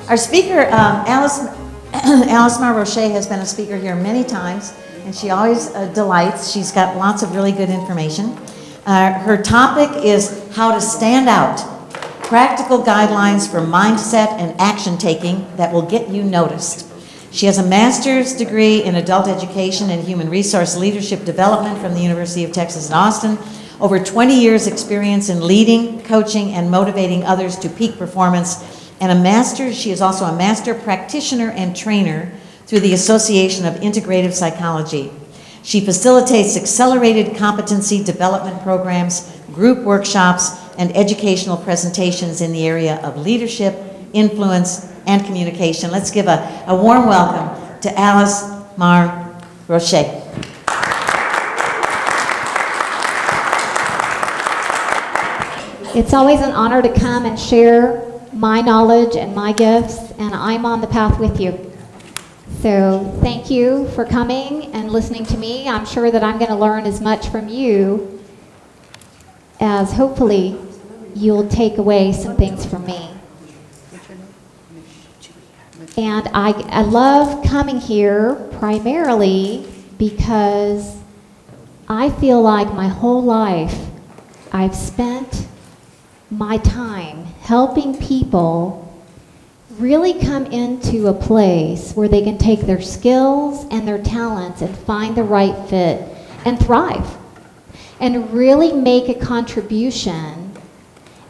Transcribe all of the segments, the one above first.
Our speaker, Alice Rocher, has been a speaker here many times, and she always delights. She's got lots of really good information. Her topic is how to stand out, practical guidelines for mindset and action taking that will get you noticed. She has a master's degree in adult education and human resource leadership development from the University of Texas at Austin, over 20 years experience in leading, coaching, and motivating others to peak performance, and she is also a master practitioner and trainer through the Association of Integrative Psychology. She facilitates accelerated competency development programs, group workshops, and educational presentations in the area of leadership, influence, and communication. Let's give a warm welcome to Alice Rocher. It's always an honor to come and share my knowledge and my gifts, and I'm on the path with you. So thank you for coming and listening to me. I'm sure that I'm going to learn as much from you as hopefully you'll take away some things from me. And I love coming here primarily because I feel like my whole life I've spent my time helping people really come into a place where they can take their skills and their talents and find the right fit and thrive and really make a contribution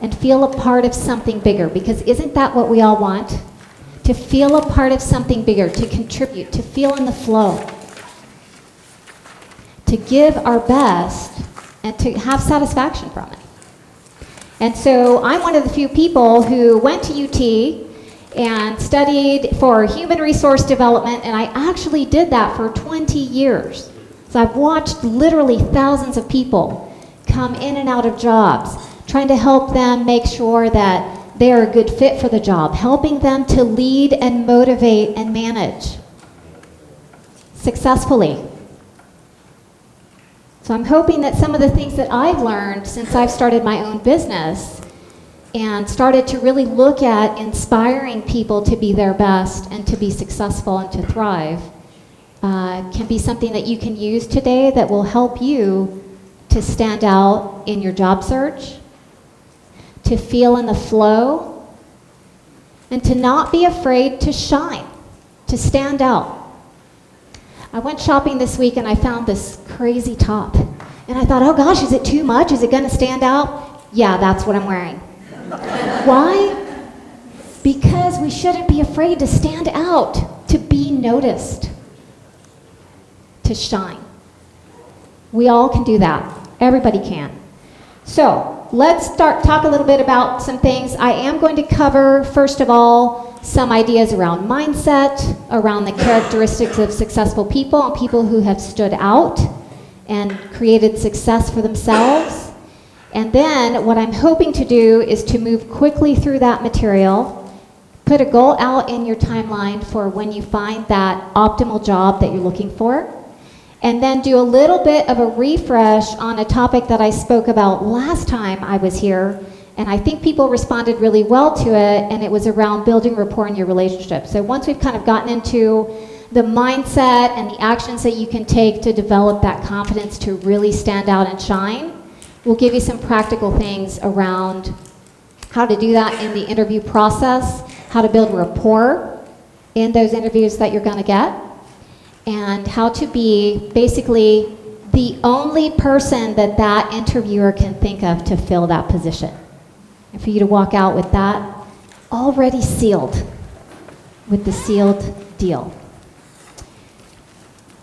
and feel a part of something bigger. Because isn't that what we all want? To feel a part of something bigger, to contribute, to feel in the flow, to give our best and to have satisfaction from it. And so I'm one of the few people who went to UT and studied for human resource development, and I actually did that for 20 years. So I've watched literally thousands of people come in and out of jobs, trying to help them make sure that they are a good fit for the job, helping them to lead and motivate and manage successfully. So I'm hoping that some of the things that I've learned since I've started my own business and started to really look at inspiring people to be their best and to be successful and to thrive can be something that you can use today that will help you to stand out in your job search, to feel in the flow, and to not be afraid to shine, to stand out. I went shopping this week and I found this crazy top. And I thought, oh gosh, is it too much? Is it gonna stand out? Yeah, that's what I'm wearing. Why? Because we shouldn't be afraid to stand out, to be noticed, to shine. We all can do that. Everybody can. So let's talk a little bit about some things. I am going to cover, first of all, some ideas around mindset, around the characteristics of successful people and people who have stood out and created success for themselves. And then what I'm hoping to do is to move quickly through that material, put a goal out in your timeline for when you find that optimal job that you're looking for, and then do a little bit of a refresh on a topic that I spoke about last time I was here, and I think people responded really well to it, and it was around building rapport in your relationship. So once we've kind of gotten into the mindset and the actions that you can take to develop that confidence to really stand out and shine, we'll give you some practical things around how to do that in the interview process, how to build rapport in those interviews that you're going to get, and how to be basically the only person that that interviewer can think of to fill that position. And for you to walk out with that already sealed, with the sealed deal.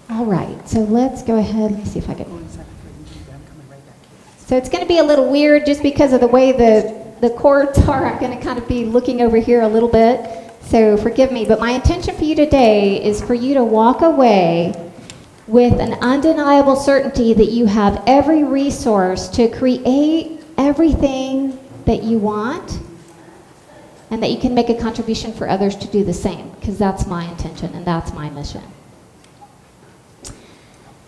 All right, so let's go ahead. Let me see if I can. So it's going to be a little weird just because of the way the cords are. I'm going to kind of be looking over here a little bit. So forgive me, but my intention for you today is for you to walk away with an undeniable certainty that you have every resource to create everything that you want, and that you can make a contribution for others to do the same, because that's my intention and that's my mission.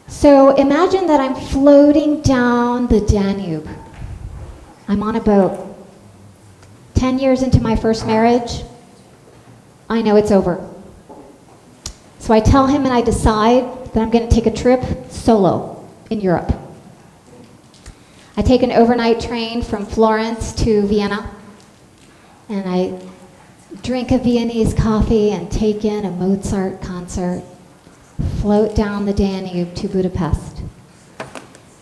So imagine that I'm floating down the Danube. I'm on a boat. 10 years into my first marriage, I know it's over. So I tell him and I decide that I'm going to take a trip solo in Europe. I take an overnight train from Florence to Vienna, and I drink a Viennese coffee and take in a Mozart concert, float down the Danube to Budapest,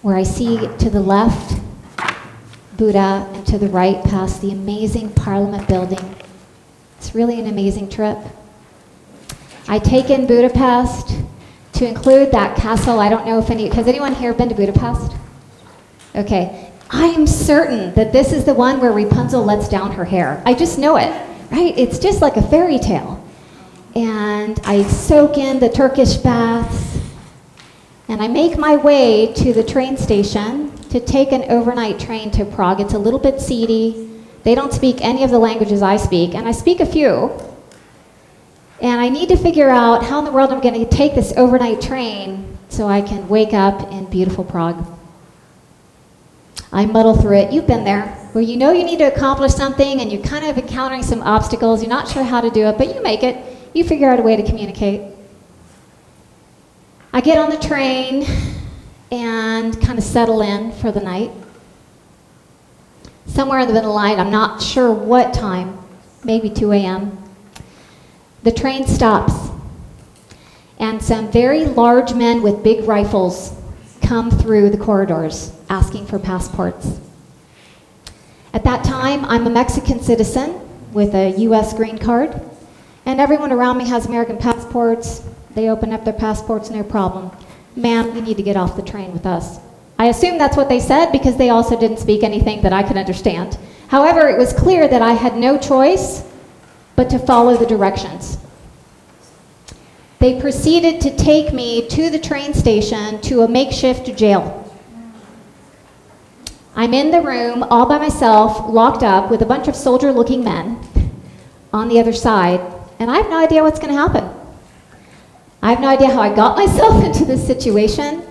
where I see to the left Buda and to the right past the amazing Parliament building. It's really an amazing trip. I take in Budapest to include that castle. I don't know if has anyone here been to Budapest? Okay. I am certain that this is the one where Rapunzel lets down her hair. I just know it, right? It's just like a fairy tale. And I soak in the Turkish baths, and I make my way to the train station to take an overnight train to Prague. It's a little bit seedy. They don't speak any of the languages I speak, and I speak a few. And I need to figure out how in the world I'm going to take this overnight train so I can wake up in beautiful Prague. I muddle through it. You've been there, where you know you need to accomplish something and you're kind of encountering some obstacles. You're not sure how to do it, but you make it. You figure out a way to communicate. I get on the train and kind of settle in for the night. Somewhere in the middle of the night, I'm not sure what time, maybe 2 a.m., the train stops, and some very large men with big rifles come through the corridors asking for passports. At that time, I'm a Mexican citizen with a U.S. green card, and everyone around me has American passports. They open up their passports, no problem. Ma'am, you need to get off the train with us. I assume that's what they said because they also didn't speak anything that I could understand. However, it was clear that I had no choice but to follow the directions. They proceeded to take me to the train station to a makeshift jail. I'm in the room all by myself, locked up with a bunch of soldier-looking men on the other side, and I have no idea what's going to happen. I have no idea how I got myself into this situation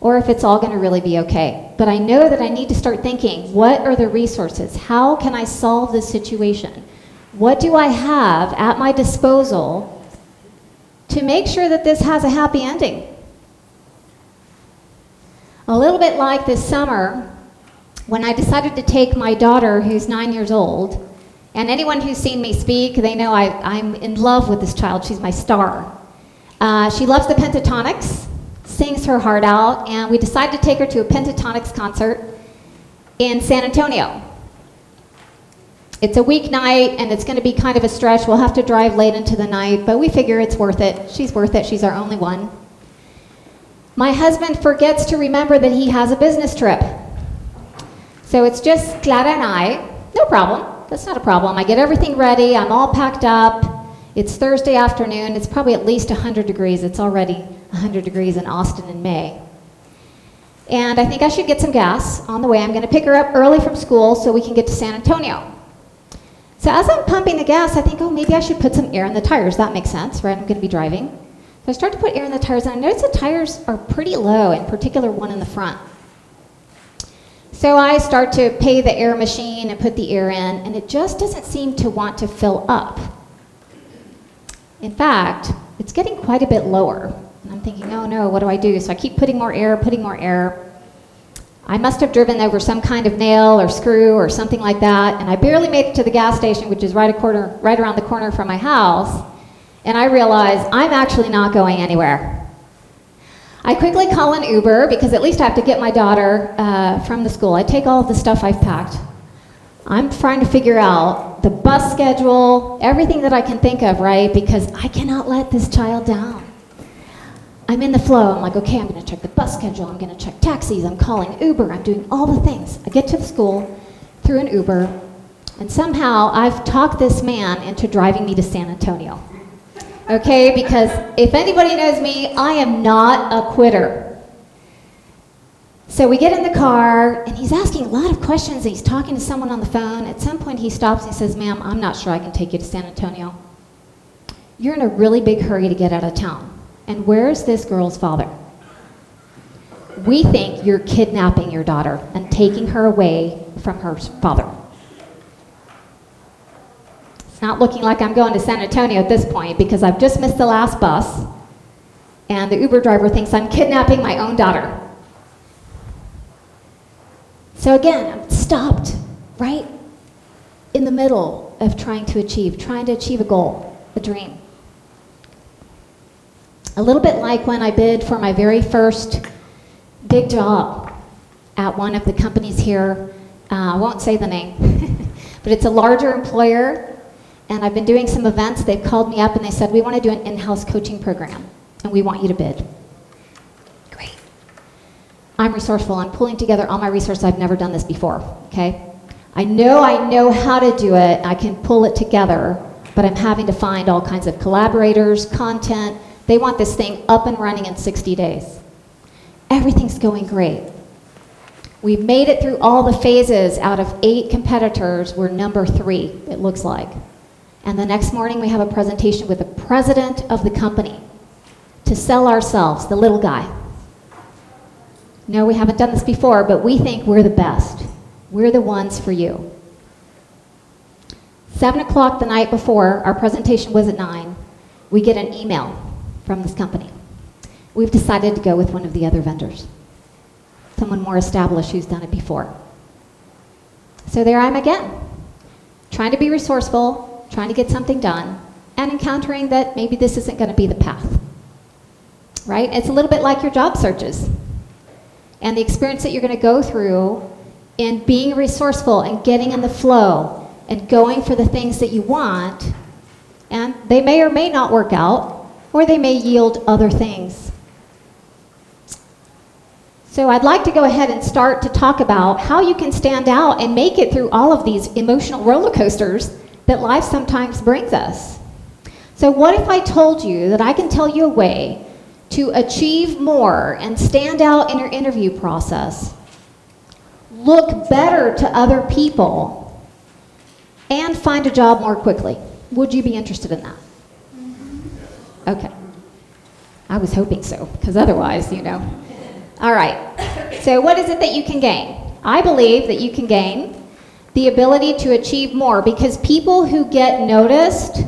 or if it's all going to really be okay. But I know that I need to start thinking, what are the resources? How can I solve this situation? What do I have at my disposal to make sure that this has a happy ending? A little bit like this summer, when I decided to take my daughter, who's 9 years old, and anyone who's seen me speak, they know I'm in love with this child. She's my star. She loves the pentatonics, sings her heart out, and we decided to take her to a pentatonics concert in San Antonio. It's a weeknight, and it's going to be kind of a stretch. We'll have to drive late into the night, but we figure it's worth it. She's worth it. She's our only one. My husband forgets to remember that he has a business trip. So it's just Clara and I. No problem. That's not a problem. I get everything ready. I'm all packed up. It's Thursday afternoon. It's probably at least 100 degrees. It's already 100 degrees in Austin in May. And I think I should get some gas on the way. I'm going to pick her up early from school so we can get to San Antonio. So as I'm pumping the gas, I think, oh, maybe I should put some air in the tires. That makes sense, right? I'm going to be driving. So I start to put air in the tires, and I notice the tires are pretty low, in particular one in the front. So I start to pay the air machine and put the air in, and it just doesn't seem to want to fill up. In fact, it's getting quite a bit lower. And I'm thinking, oh no, what do I do? So I keep putting more air, putting more air. I must have driven over some kind of nail or screw or something like that, and I barely made it to the gas station, which is right around the corner from my house, and I realize I'm actually not going anywhere. I quickly call an Uber because at least I have to get my daughter from the school. I take all of the stuff I've packed. I'm trying to figure out the bus schedule, everything that I can think of, right? Because I cannot let this child down. I'm in the flow. I'm like, okay, I'm going to check the bus schedule. I'm going to check taxis. I'm calling Uber. I'm doing all the things. I get to the school through an Uber, and somehow I've talked this man into driving me to San Antonio. Okay, because if anybody knows me, I am not a quitter. So we get in the car, and he's asking a lot of questions, and he's talking to someone on the phone. At some point, he stops and he says, ma'am, I'm not sure I can take you to San Antonio. You're in a really big hurry to get out of town. And where's this girl's father? We think you're kidnapping your daughter and taking her away from her father. not looking like I'm going to San Antonio at this point because I've just missed the last bus, and the Uber driver thinks I'm kidnapping my own daughter. So again, I'm stopped right in the middle of trying to achieve a goal, a dream. A little bit like when I bid for my very first big job at one of the companies here. I won't say the name, but it's a larger employer, and I've been doing some events. They've called me up and they said, we want to do an in-house coaching program, and we want you to bid. Great. I'm resourceful. I'm pulling together all my resources. I've never done this before, okay? I know how to do it. I can pull it together, but I'm having to find all kinds of collaborators, content. They want this thing up and running in 60 days. Everything's going great. We've made it through all the phases. Out of 8 competitors, we're number 3, it looks like. And the next morning, we have a presentation with the president of the company to sell ourselves, the little guy. No, we haven't done this before, but we think we're the best. We're the ones for you. 7 o'clock the night before, our presentation was at 9, we get an email from this company. We've decided to go with one of the other vendors. Someone more established who's done it before. So there I am again, trying to be resourceful, trying to get something done, and encountering that maybe this isn't going to be the path. Right? It's a little bit like your job searches. And the experience that you're going to go through in being resourceful and getting in the flow and going for the things that you want, and they may or may not work out, or they may yield other things. So I'd like to go ahead and start to talk about how you can stand out and make it through all of these emotional roller coasters that life sometimes brings us. So what if I told you that I can tell you a way to achieve more and stand out in your interview process, look better to other people, and find a job more quickly? Would you be interested in that? Okay. I was hoping so, because otherwise, you know. All right. So what is it that you can gain? I believe that you can gain the ability to achieve more, because people who get noticed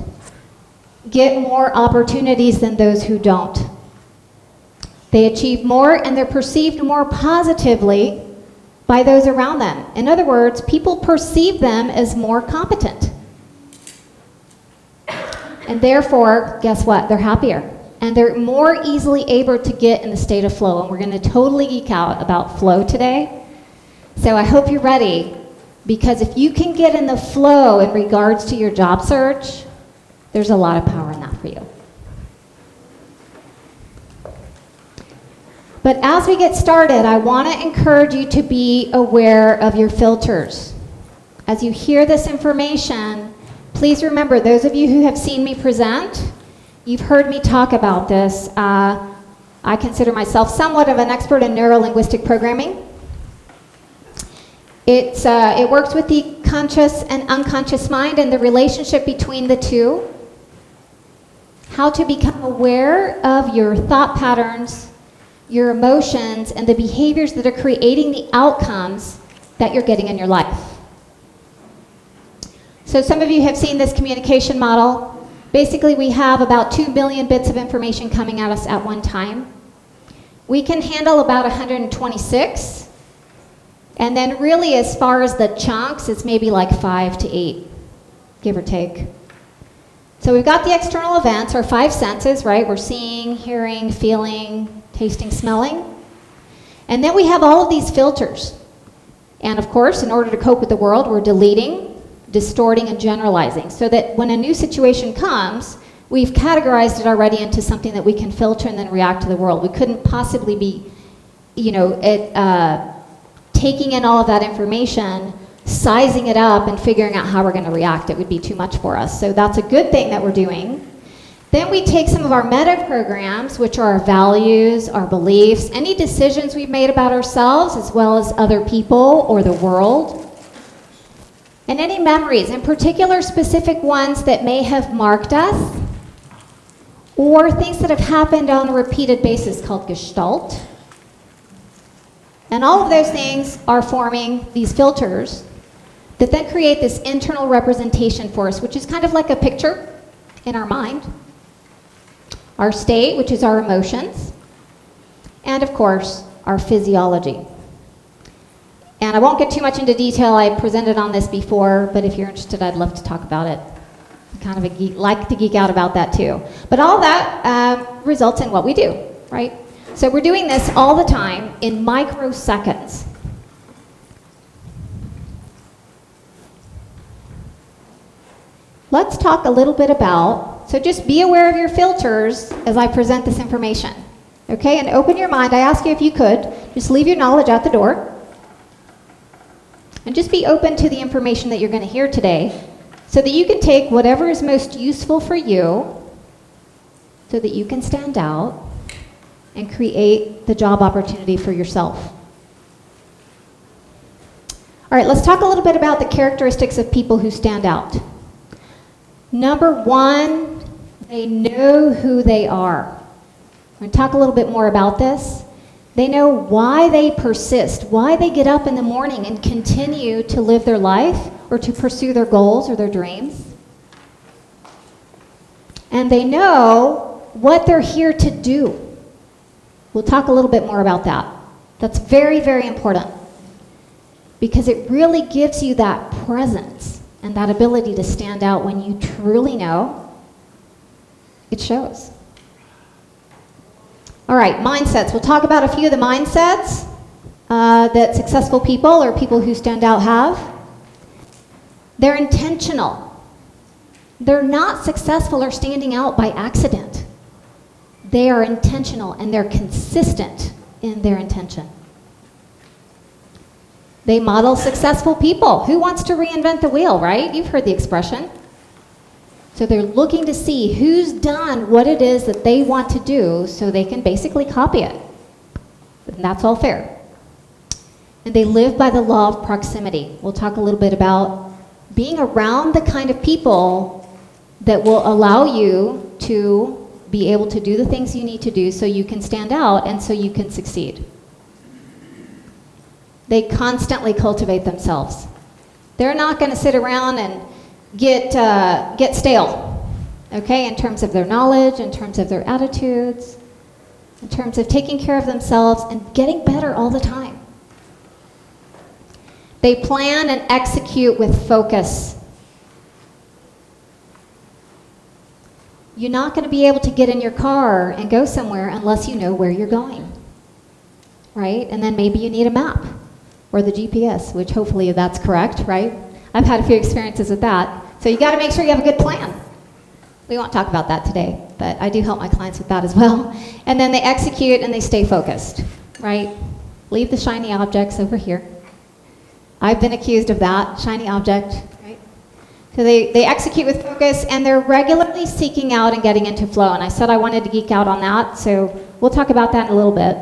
get more opportunities than those who don't. They achieve more and they're perceived more positively by those around them. In other words, people perceive them as more competent. And therefore, guess what? They're happier. And they're more easily able to get in the state of flow. And we're going to totally geek out about flow today. So I hope you're ready, because if you can get in the flow in regards to your job search, there's a lot of power in that for you. But as we get started, I want to encourage you to be aware of your filters. As you hear this information, please remember, those of you who have seen me present, you've heard me talk about this. I consider myself somewhat of an expert in neuro-linguistic programming. It works with the conscious and unconscious mind and the relationship between the two. How to become aware of your thought patterns, your emotions, and the behaviors that are creating the outcomes that you're getting in your life. So some of you have seen this communication model. Basically, we have about 2 billion bits of information coming at us at one time. We can handle about 126. And then really, as far as the chunks, it's maybe like 5 to 8, give or take. So we've got the external events, our 5 senses, right? We're seeing, hearing, feeling, tasting, smelling. And then we have all of these filters. And of course, in order to cope with the world, we're deleting, distorting, and generalizing, so that when a new situation comes, we've categorized it already into something that we can filter and then react to the world. We couldn't possibly be, taking in all of that information, sizing it up, and figuring out how we're going to react. It would be too much for us. So that's a good thing that we're doing. Then we take some of our meta programs, which are our values, our beliefs, any decisions we've made about ourselves, as well as other people or the world. And any memories, in particular specific ones that may have marked us, or things that have happened on a repeated basis called gestalt. And all of those things are forming these filters that then create this internal representation for us, which is kind of like a picture in our mind. Our state, which is our emotions, and of course, our physiology. And I won't get too much into detail. I presented on this before, but if you're interested, I'd love to talk about it. I'm kind of a geek, like to geek out about that too. But all that results in what we do, right? So we're doing this all the time in microseconds. Let's talk a little bit about, so just be aware of your filters as I present this information. Okay, and open your mind. I ask you if you could, just leave your knowledge at the door. And just be open to the information that you're going to hear today so that you can take whatever is most useful for you so that you can stand out and create the job opportunity for yourself. All right, let's talk a little bit about the characteristics of people who stand out. Number one, they know who they are. I'm going to talk a little bit more about this. They know why they persist, why they get up in the morning and continue to live their life or to pursue their goals or their dreams. And they know what they're here to do. We'll talk a little bit more about that. That's very, very important because it really gives you that presence and that ability to stand out when you truly know. It shows. All right, mindsets. We'll talk about a few of the mindsets that successful people or people who stand out have. They're intentional. They're not successful or standing out by accident. They are intentional and they're consistent in their intention. They model successful people. Who wants to reinvent the wheel, right? You've heard the expression. So they're looking to see who's done what it is that they want to do so they can basically copy it. And that's all fair. And they live by the law of proximity. We'll talk a little bit about being around the kind of people that will allow you to be able to do the things you need to do so you can stand out and so you can succeed. They constantly cultivate themselves. They're not going to sit around and get stale, okay, in terms of their knowledge, in terms of their attitudes, in terms of taking care of themselves and getting better all the time. They plan and execute with focus. You're not going to be able to get in your car and go somewhere unless you know where you're going, right? And then maybe you need a map or the GPS, which hopefully that's correct, right? I've had a few experiences with that. So you got to make sure you have a good plan. We won't talk about that today, but I do help my clients with that as well. And then they execute and they stay focused, right? Leave the shiny objects over here. I've been accused of that, shiny object, right? So they execute with focus and they're regularly seeking out and getting into flow. And I said I wanted to geek out on that, so we'll talk about that in a little bit.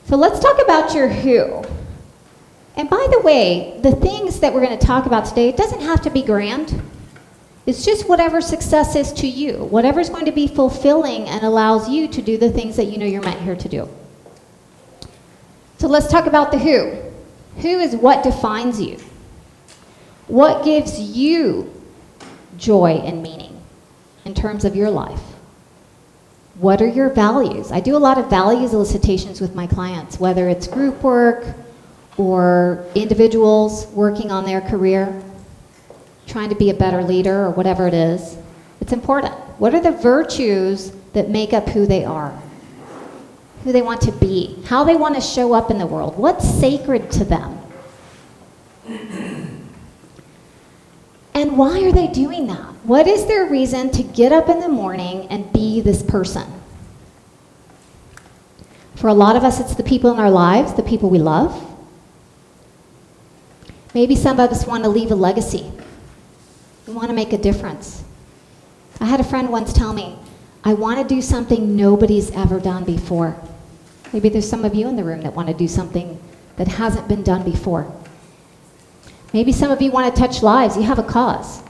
So let's talk about your who. And by the way, the things that we're going to talk about today, it doesn't have to be grand. It's just whatever success is to you, whatever's going to be fulfilling and allows you to do the things that you know you're meant here to do. So let's talk about the who. Who is what defines you? What gives you joy and meaning in terms of your life? What are your values? I do a lot of values elicitations with my clients, whether it's group work, or individuals working on their career, trying to be a better leader or whatever it is. It's important. What are the virtues that make up who they are? Who they want to be? How they want to show up in the world? What's sacred to them? And why are they doing that? What is their reason to get up in the morning and be this person? For a lot of us, it's the people in our lives, the people we love. Maybe some of us want to leave a legacy. We want to make a difference. I had a friend once tell me, I want to do something nobody's ever done before. Maybe there's some of you in the room that want to do something that hasn't been done before. Maybe some of you want to touch lives. You have a cause.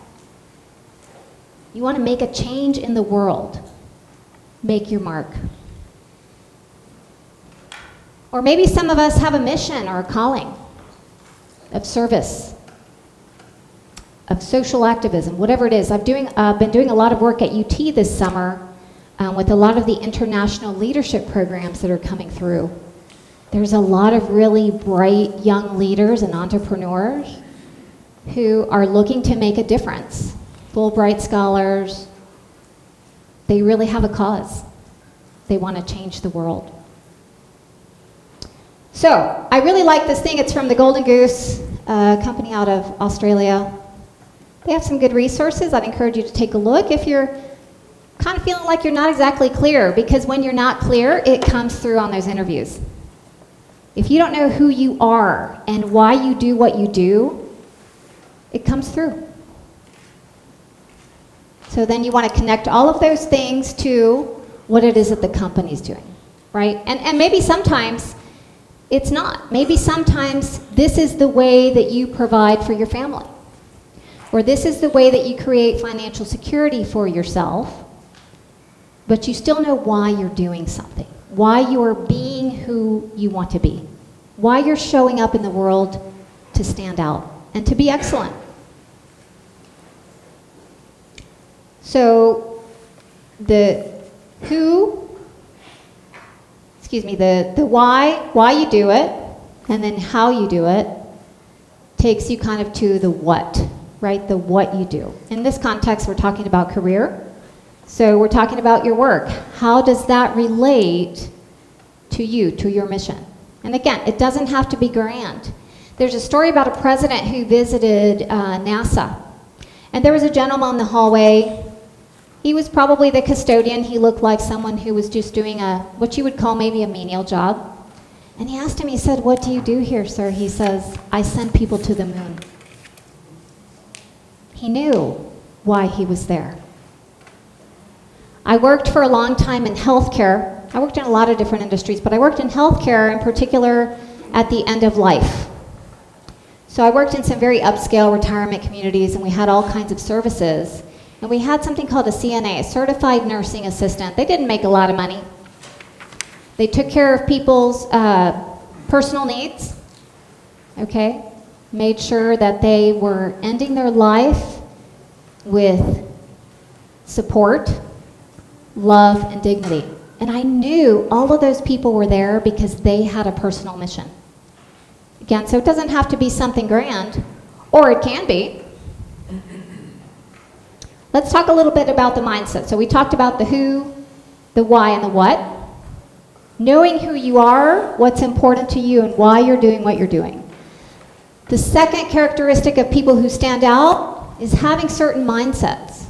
You want to make a change in the world. Make your mark. Or maybe some of us have a mission or a calling of service. of social activism, whatever it is. I've been doing a lot of work at UT this summer with a lot of the international leadership programs that are coming through. There's a lot of really bright young leaders and entrepreneurs who are looking to make a difference. Fulbright scholars, they really have a cause. They want to change the world. So, I really like this thing. It's from the Golden Goose, company out of Australia. They have some good resources. I'd encourage you to take a look if you're kind of feeling like you're not exactly clear, because when you're not clear, it comes through on those interviews. If you don't know who you are and why you do what you do, it comes through. So then you want to connect all of those things to what it is that the company's doing, right? And maybe sometimes it's not. Maybe sometimes this is the way that you provide for your family. Or this is the way that you create financial security for yourself, but you still know why you're doing something, why you're being who you want to be, why you're showing up in the world to stand out and to be excellent. So the why you do it, and then how you do it, takes you kind of to the what, right? The what you do. In this context, we're talking about career. So we're talking about your work. How does that relate to you, to your mission? And again, it doesn't have to be grand. There's a story about a president who visited NASA. And there was a gentleman in the hallway. He was probably the custodian. He looked like someone who was just doing what you would call maybe a menial job. And he asked him, he said, "What do you do here, sir?" He says, "I send people to the moon." He knew why he was there. I worked for a long time in healthcare. I worked in a lot of different industries, but I worked in healthcare in particular at the end of life. So I worked in some very upscale retirement communities, and we had all kinds of services. And we had something called a CNA, a Certified Nursing Assistant. They didn't make a lot of money. They took care of people's personal needs, okay? Made sure that they were ending their life with support, love, and dignity. And I knew all of those people were there because they had a personal mission. Again, so it doesn't have to be something grand, or it can be. Let's talk a little bit about the mindset. So we talked about the who, the why, and the what. Knowing who you are, what's important to you, and why you're doing what you're doing. The second characteristic of people who stand out is having certain mindsets.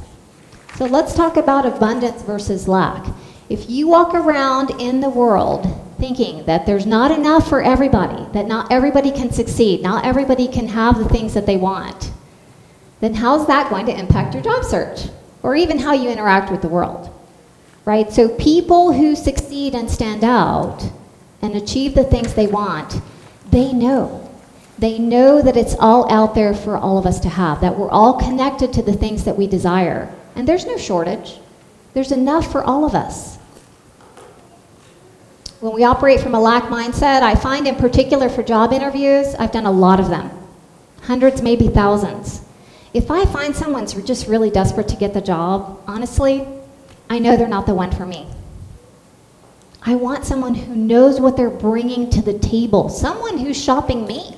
So let's talk about abundance versus lack. If you walk around in the world thinking that there's not enough for everybody, that not everybody can succeed, not everybody can have the things that they want, then how's that going to impact your job search? Or even how you interact with the world, right? So people who succeed and stand out and achieve the things they want, they know. They know that it's all out there for all of us to have, that we're all connected to the things that we desire. And there's no shortage. There's enough for all of us. When we operate from a lack mindset, I find in particular for job interviews, I've done a lot of them. Hundreds, maybe thousands. If I find someone's just really desperate to get the job, honestly, I know they're not the one for me. I want someone who knows what they're bringing to the table, someone who's shopping me.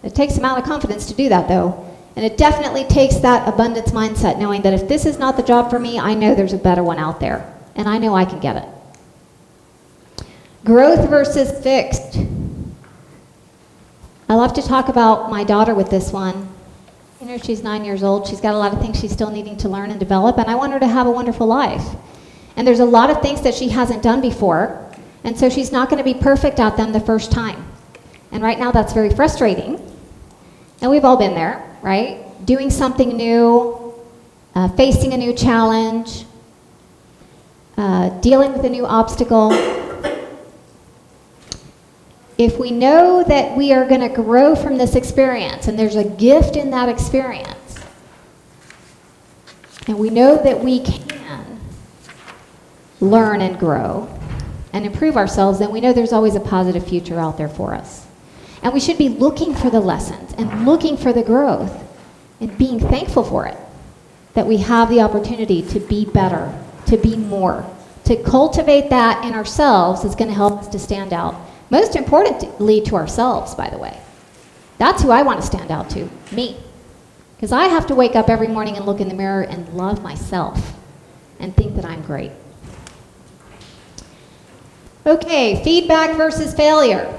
It takes a amount of confidence to do that, though. And it definitely takes that abundance mindset, knowing that if this is not the job for me, I know there's a better one out there, and I know I can get it. Growth versus fixed. I love to talk about my daughter with this one. You know, she's 9 years old. She's got a lot of things she's still needing to learn and develop, and I want her to have a wonderful life. And there's a lot of things that she hasn't done before, and so she's not going to be perfect at them the first time. And right now that's very frustrating. And we've all been there, right? Doing something new, facing a new challenge, dealing with a new obstacle. If we know that we are going to grow from this experience, and there's a gift in that experience, and we know that we can learn and grow and improve ourselves, then we know there's always a positive future out there for us. And we should be looking for the lessons and looking for the growth, and being thankful for it, that we have the opportunity to be better, to be more. To cultivate that in ourselves is going to help us to stand out. Most importantly, to ourselves, by the way. That's who I want to stand out to, me. Because I have to wake up every morning and look in the mirror and love myself and think that I'm great. Okay, feedback versus failure.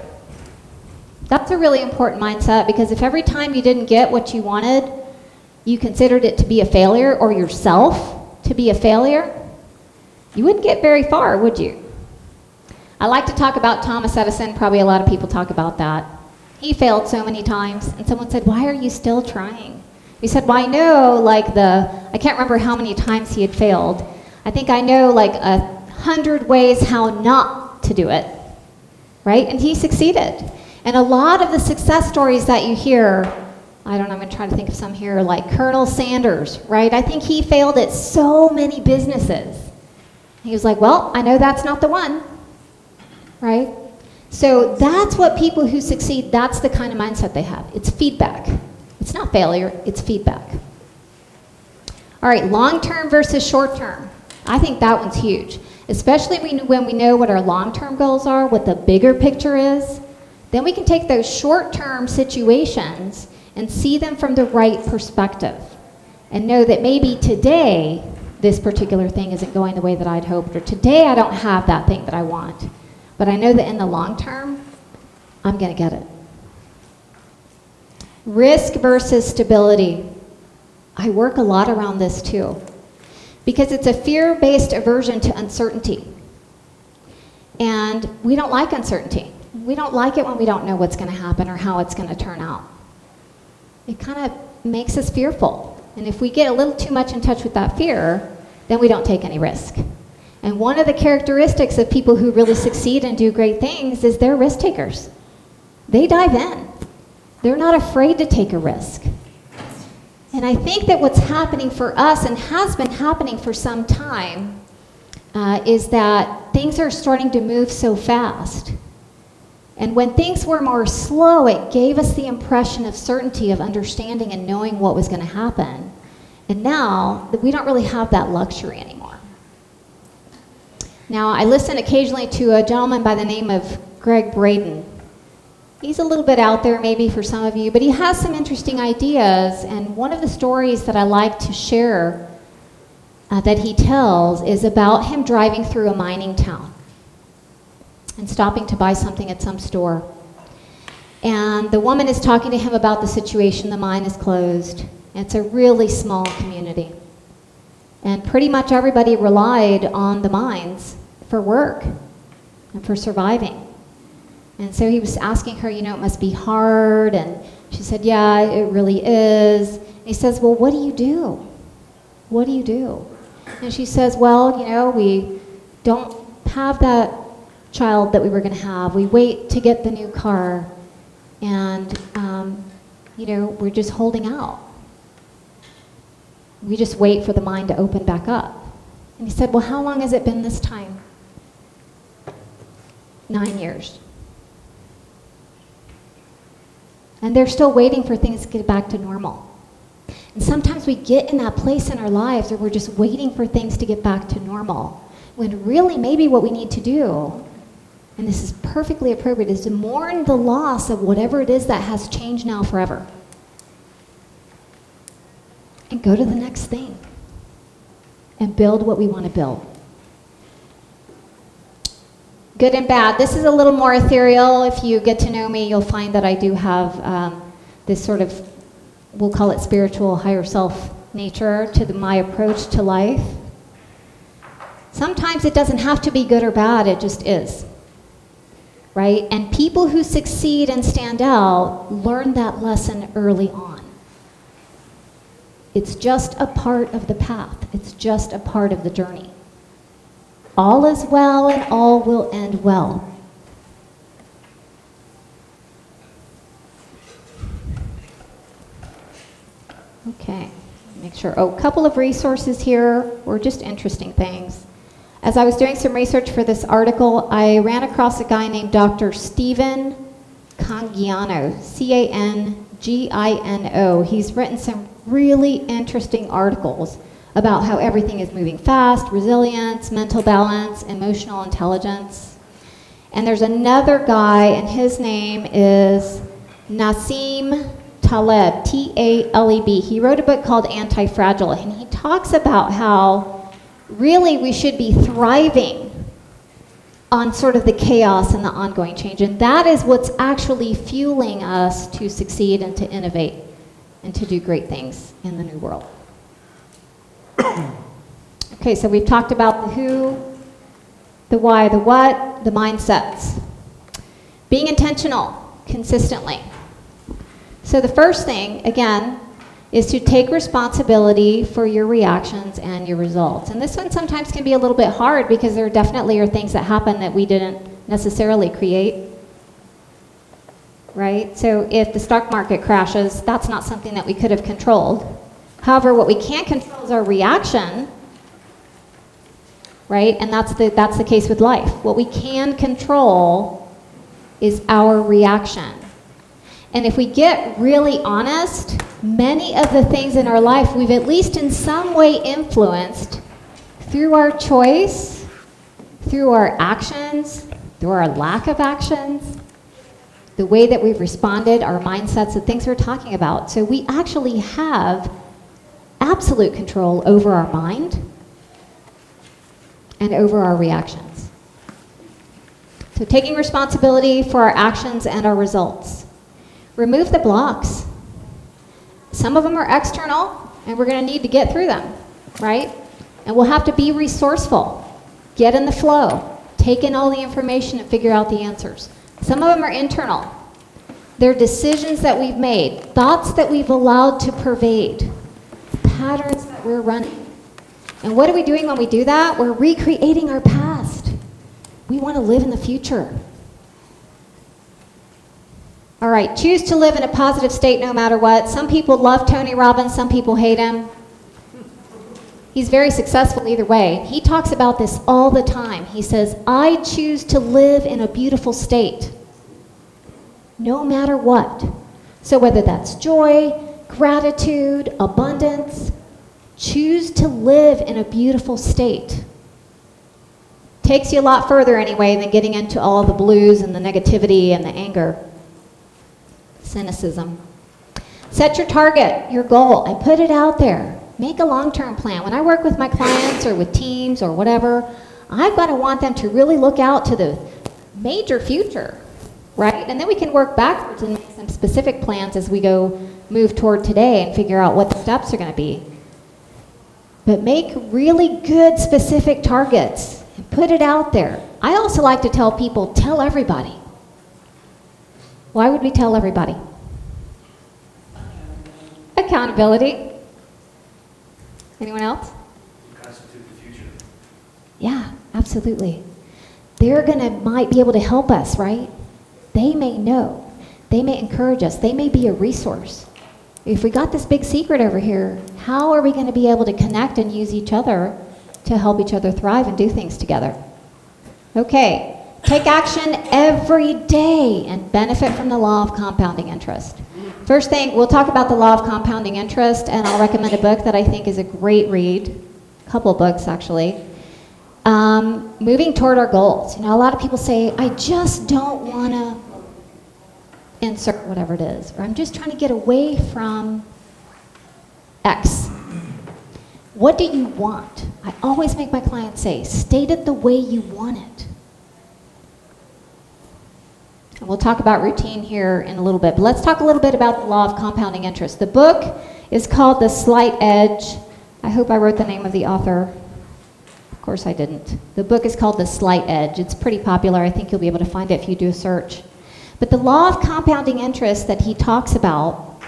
That's a really important mindset, because if every time you didn't get what you wanted, you considered it to be a failure, or yourself to be a failure, you wouldn't get very far, would you? I like to talk about Thomas Edison. Probably a lot of people talk about that. He failed so many times, and someone said, "Why are you still trying?" He said, "Well, I know I can't remember how many times he had failed. I think I know like 100 ways how not to do it," right? And he succeeded. And a lot of the success stories that you hear, I'm going to try to think of some here, like Colonel Sanders, right? I think he failed at so many businesses. He was like, "Well, I know that's not the one," right? So that's what people who succeed, that's the kind of mindset they have. It's feedback. It's not failure, it's feedback. All right, long-term versus short-term. I think that one's huge, especially when we know what our long-term goals are, what the bigger picture is. Then we can take those short-term situations and see them from the right perspective and know that maybe today this particular thing isn't going the way that I'd hoped, or today I don't have that thing that I want. But I know that in the long term, I'm going to get it. Risk versus stability. I work a lot around this too, because it's a fear-based aversion to uncertainty. And we don't like uncertainty. We don't like it when we don't know what's going to happen or how it's going to turn out. It kind of makes us fearful. And if we get a little too much in touch with that fear, then we don't take any risk. And one of the characteristics of people who really succeed and do great things is they're risk takers. They dive in. They're not afraid to take a risk. And I think that what's happening for us, and has been happening for some time, is that things are starting to move so fast. And when things were more slow, it gave us the impression of certainty, of understanding and knowing what was going to happen. And now, we don't really have that luxury anymore. Now, I listen occasionally to a gentleman by the name of Greg Braden. He's a little bit out there maybe for some of you, but he has some interesting ideas. And one of the stories that I like to share that he tells is about him driving through a mining town and stopping to buy something at some store. And the woman is talking to him about the situation. The mine is closed. It's a really small community. And pretty much everybody relied on the mines for work and for surviving. And so he was asking her, it must be hard. And she said, yeah, it really is. And he says, well, what do you do? What do you do? And she says, well, we don't have that child that we were going to have. We wait to get the new car. And, we're just holding out. We just wait for the mine to open back up. And he said, well, how long has it been this time? 9 years. And they're still waiting for things to get back to normal. And sometimes we get in that place in our lives where we're just waiting for things to get back to normal, when really maybe what we need to do, and this is perfectly appropriate, is to mourn the loss of whatever it is that has changed now forever. And go to the next thing. And build what we want to build. Good and bad. This is a little more ethereal. If you get to know me, you'll find that I do have this sort of, we'll call it spiritual, higher self nature to my approach to life. Sometimes it doesn't have to be good or bad, it just is. Right? And people who succeed and stand out learn that lesson early on. It's just a part of the path. It's just a part of the journey. All is well and all will end well. Okay, make sure. A couple of resources here, or just interesting things. As I was doing some research for this article, I ran across a guy named Dr. Stephen Cangiano, C-A-N-G-I-N-O. He's written some really interesting articles about how everything is moving fast, resilience, mental balance, emotional intelligence. And there's another guy, and his name is Nassim Taleb, T-A-L-E-B. He wrote a book called Anti-Fragile, and he talks about how really we should be thriving on sort of the chaos and the ongoing change. And that is what's actually fueling us to succeed and to innovate and to do great things in the new world. Okay, so we've talked about the who, the why, the what, the mindsets. Being intentional consistently. So the first thing, again, is to take responsibility for your reactions and your results. And this one sometimes can be a little bit hard because there definitely are things that happen that we didn't necessarily create. Right? So if the stock market crashes, that's not something that we could have controlled. However, what we can control is our reaction, right? And that's the case with life. What we can control is our reaction. And if we get really honest, many of the things in our life we've at least in some way influenced through our choice, through our actions, through our lack of actions, the way that we've responded, our mindsets, the things we're talking about. So we actually have absolute control over our mind and over our reactions. So taking responsibility for our actions and our results. Remove the blocks. Some of them are external, and we're going to need to get through them, right? And we'll have to be resourceful. Get in the flow. Take in all the information and figure out the answers. Some of them are internal. They're decisions that we've made, thoughts that we've allowed to pervade, patterns that we're running. And what are we doing when we do that? We're recreating our past. We want to live in the future. All right, choose to live in a positive state no matter what. Some people love Tony Robbins, some people hate him. He's very successful either way. He talks about this all the time. He says, I choose to live in a beautiful state, no matter what. So whether that's joy, gratitude, abundance, choose to live in a beautiful state. Takes you a lot further anyway than getting into all the blues and the negativity and the anger. Cynicism. Set your target, your goal, and put it out there. Make a long-term plan. When I work with my clients or with teams or whatever, I've got to want them to really look out to the major future, right? And then we can work backwards and make some specific plans as we move toward today and figure out what the steps are going to be. But make really good specific targets and put it out there. I also like to tell people, tell everybody. Why would we tell everybody? Accountability. Anyone else? Constitute the future. Yeah, absolutely. Might be able to help us, right? They may know. They may encourage us. They may be a resource. If we got this big secret over here, how are we going to be able to connect and use each other to help each other thrive and do things together? Okay. Take action every day and benefit from the law of compounding interest. First thing, we'll talk about the law of compounding interest, and I'll recommend a book that I think is a great read. A couple of books, actually. Moving toward our goals. You know, a lot of people say, I just don't want to insert whatever it is, or I'm just trying to get away from X. What do you want? I always make my clients say, state it the way you want it. And we'll talk about routine here in a little bit, but let's talk a little bit about the law of compounding interest. The book is called The Slight Edge. I hope I wrote the name of the author. Of course I didn't. The book is called The Slight Edge. It's pretty popular. I think you'll be able to find it if you do a search. But the law of compounding interest that he talks about,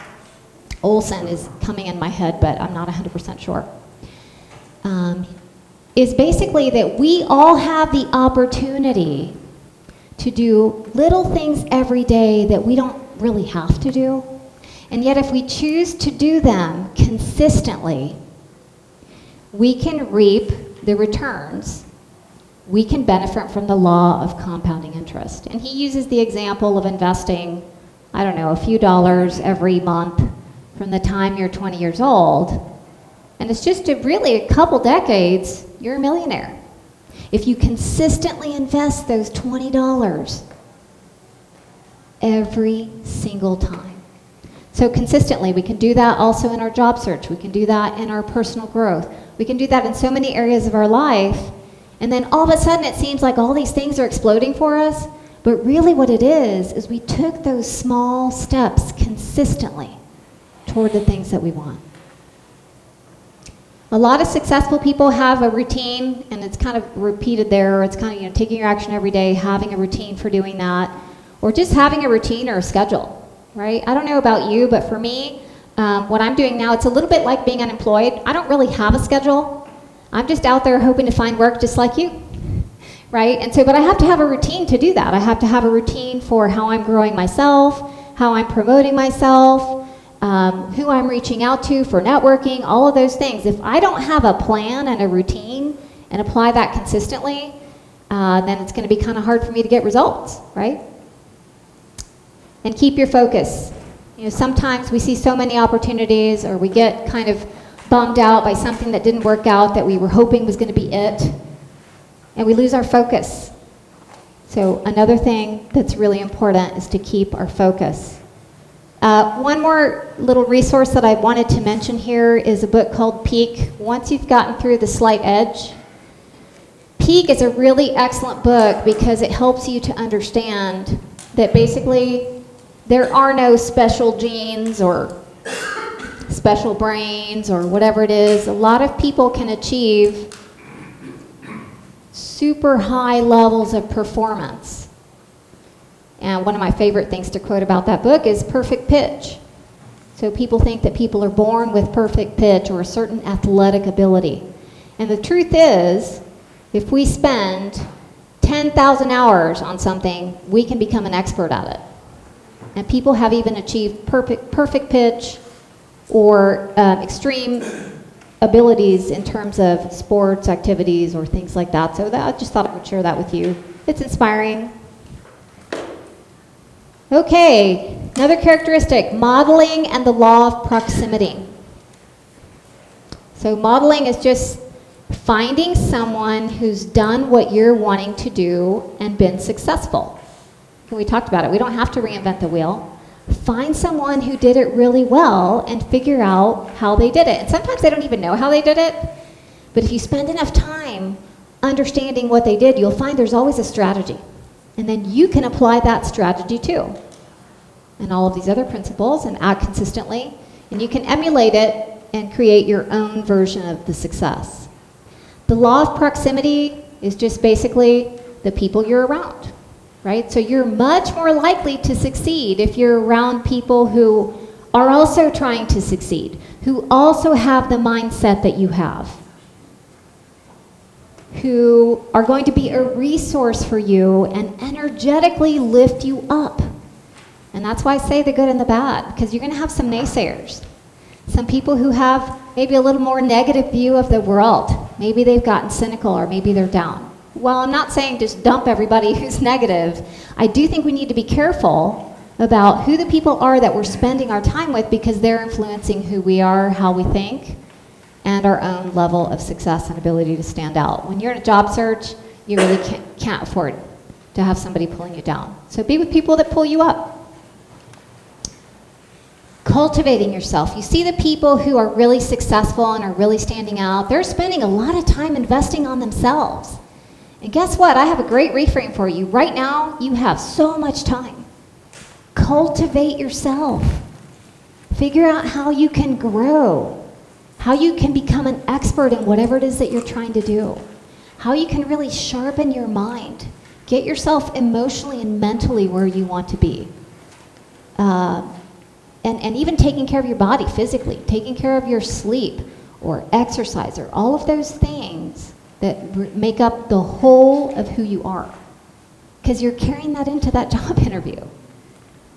Olson is coming in my head, but I'm not 100% sure, is basically that we all have the opportunity to do little things every day that we don't really have to do. And yet if we choose to do them consistently, we can reap the returns. We can benefit from the law of compounding interest. And he uses the example of investing, I don't know, a few dollars every month from the time you're 20 years old. And it's just really a couple decades, you're a millionaire. If you consistently invest those $20 every single time. So consistently, we can do that also in our job search. We can do that in our personal growth. We can do that in so many areas of our life. And then all of a sudden it seems like all these things are exploding for us. But really what it is we took those small steps consistently toward the things that we want. A lot of successful people have a routine, and it's kind of repeated there, or it's kind of, taking your action every day, having a routine for doing that, or just having a routine or a schedule, right? I don't know about you, but for me, what I'm doing now, it's a little bit like being unemployed. I don't really have a schedule. I'm just out there hoping to find work just like you, right? And so, but I have to have a routine to do that. I have to have a routine for how I'm growing myself, how I'm promoting myself, who I'm reaching out to for networking, all of those things. If I don't have a plan and a routine and apply that consistently, then it's going to be kind of hard for me to get results, right? And keep your focus. Sometimes we see so many opportunities, or we get kind of bummed out by something that didn't work out that we were hoping was going to be it, and we lose our focus. So another thing that's really important is to keep our focus. One more little resource that I wanted to mention here is a book called Peak. Once you've gotten through the slight edge, Peak is a really excellent book because it helps you to understand that basically there are no special genes or special brains or whatever it is. A lot of people can achieve super high levels of performance. And one of my favorite things to quote about that book is perfect pitch. So people think that people are born with perfect pitch or a certain athletic ability. And the truth is, if we spend 10,000 hours on something, we can become an expert at it. And people have even achieved perfect pitch or extreme abilities in terms of sports activities or things like that. So I just thought I would share that with you. It's inspiring. Okay, another characteristic, modeling and the law of proximity. So modeling is just finding someone who's done what you're wanting to do and been successful. We talked about it. We don't have to reinvent the wheel. Find someone who did it really well and figure out how they did it. And sometimes they don't even know how they did it, but if you spend enough time understanding what they did, you'll find there's always a strategy. And then you can apply that strategy too. And all of these other principles and act consistently. And you can emulate it and create your own version of the success. The law of proximity is just basically the people you're around, right? So you're much more likely to succeed if you're around people who are also trying to succeed, who also have the mindset that you have, who are going to be a resource for you and energetically lift you up. And that's why I say the good and the bad, because you're going to have some naysayers. Some people who have maybe a little more negative view of the world. Maybe they've gotten cynical or maybe they're down. Well, I'm not saying just dump everybody who's negative. I do think we need to be careful about who the people are that we're spending our time with, because they're influencing who we are, how we think, and our own level of success and ability to stand out. When you're in a job search, you really can't afford to have somebody pulling you down. So be with people that pull you up. Cultivating yourself. You see the people who are really successful and are really standing out, they're spending a lot of time investing on themselves. And guess what? I have a great reframe for you. Right now, you have so much time. Cultivate yourself. Figure out how you can grow, how you can become an expert in whatever it is that you're trying to do, how you can really sharpen your mind, get yourself emotionally and mentally where you want to be. And even taking care of your body physically, taking care of your sleep or exercise or all of those things that make up the whole of who you are. Because you're carrying that into that job interview.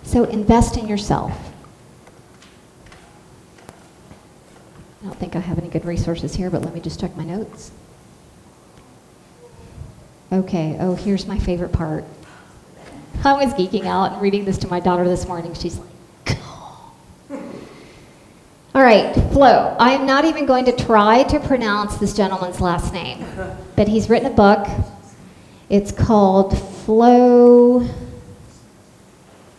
So invest in yourself. I don't think I have any good resources here, but let me just check my notes. Okay, here's my favorite part. I was geeking out and reading this to my daughter this morning. She's like, right, Flo. I am not even going to try to pronounce this gentleman's last name, but he's written a book. It's called Flow.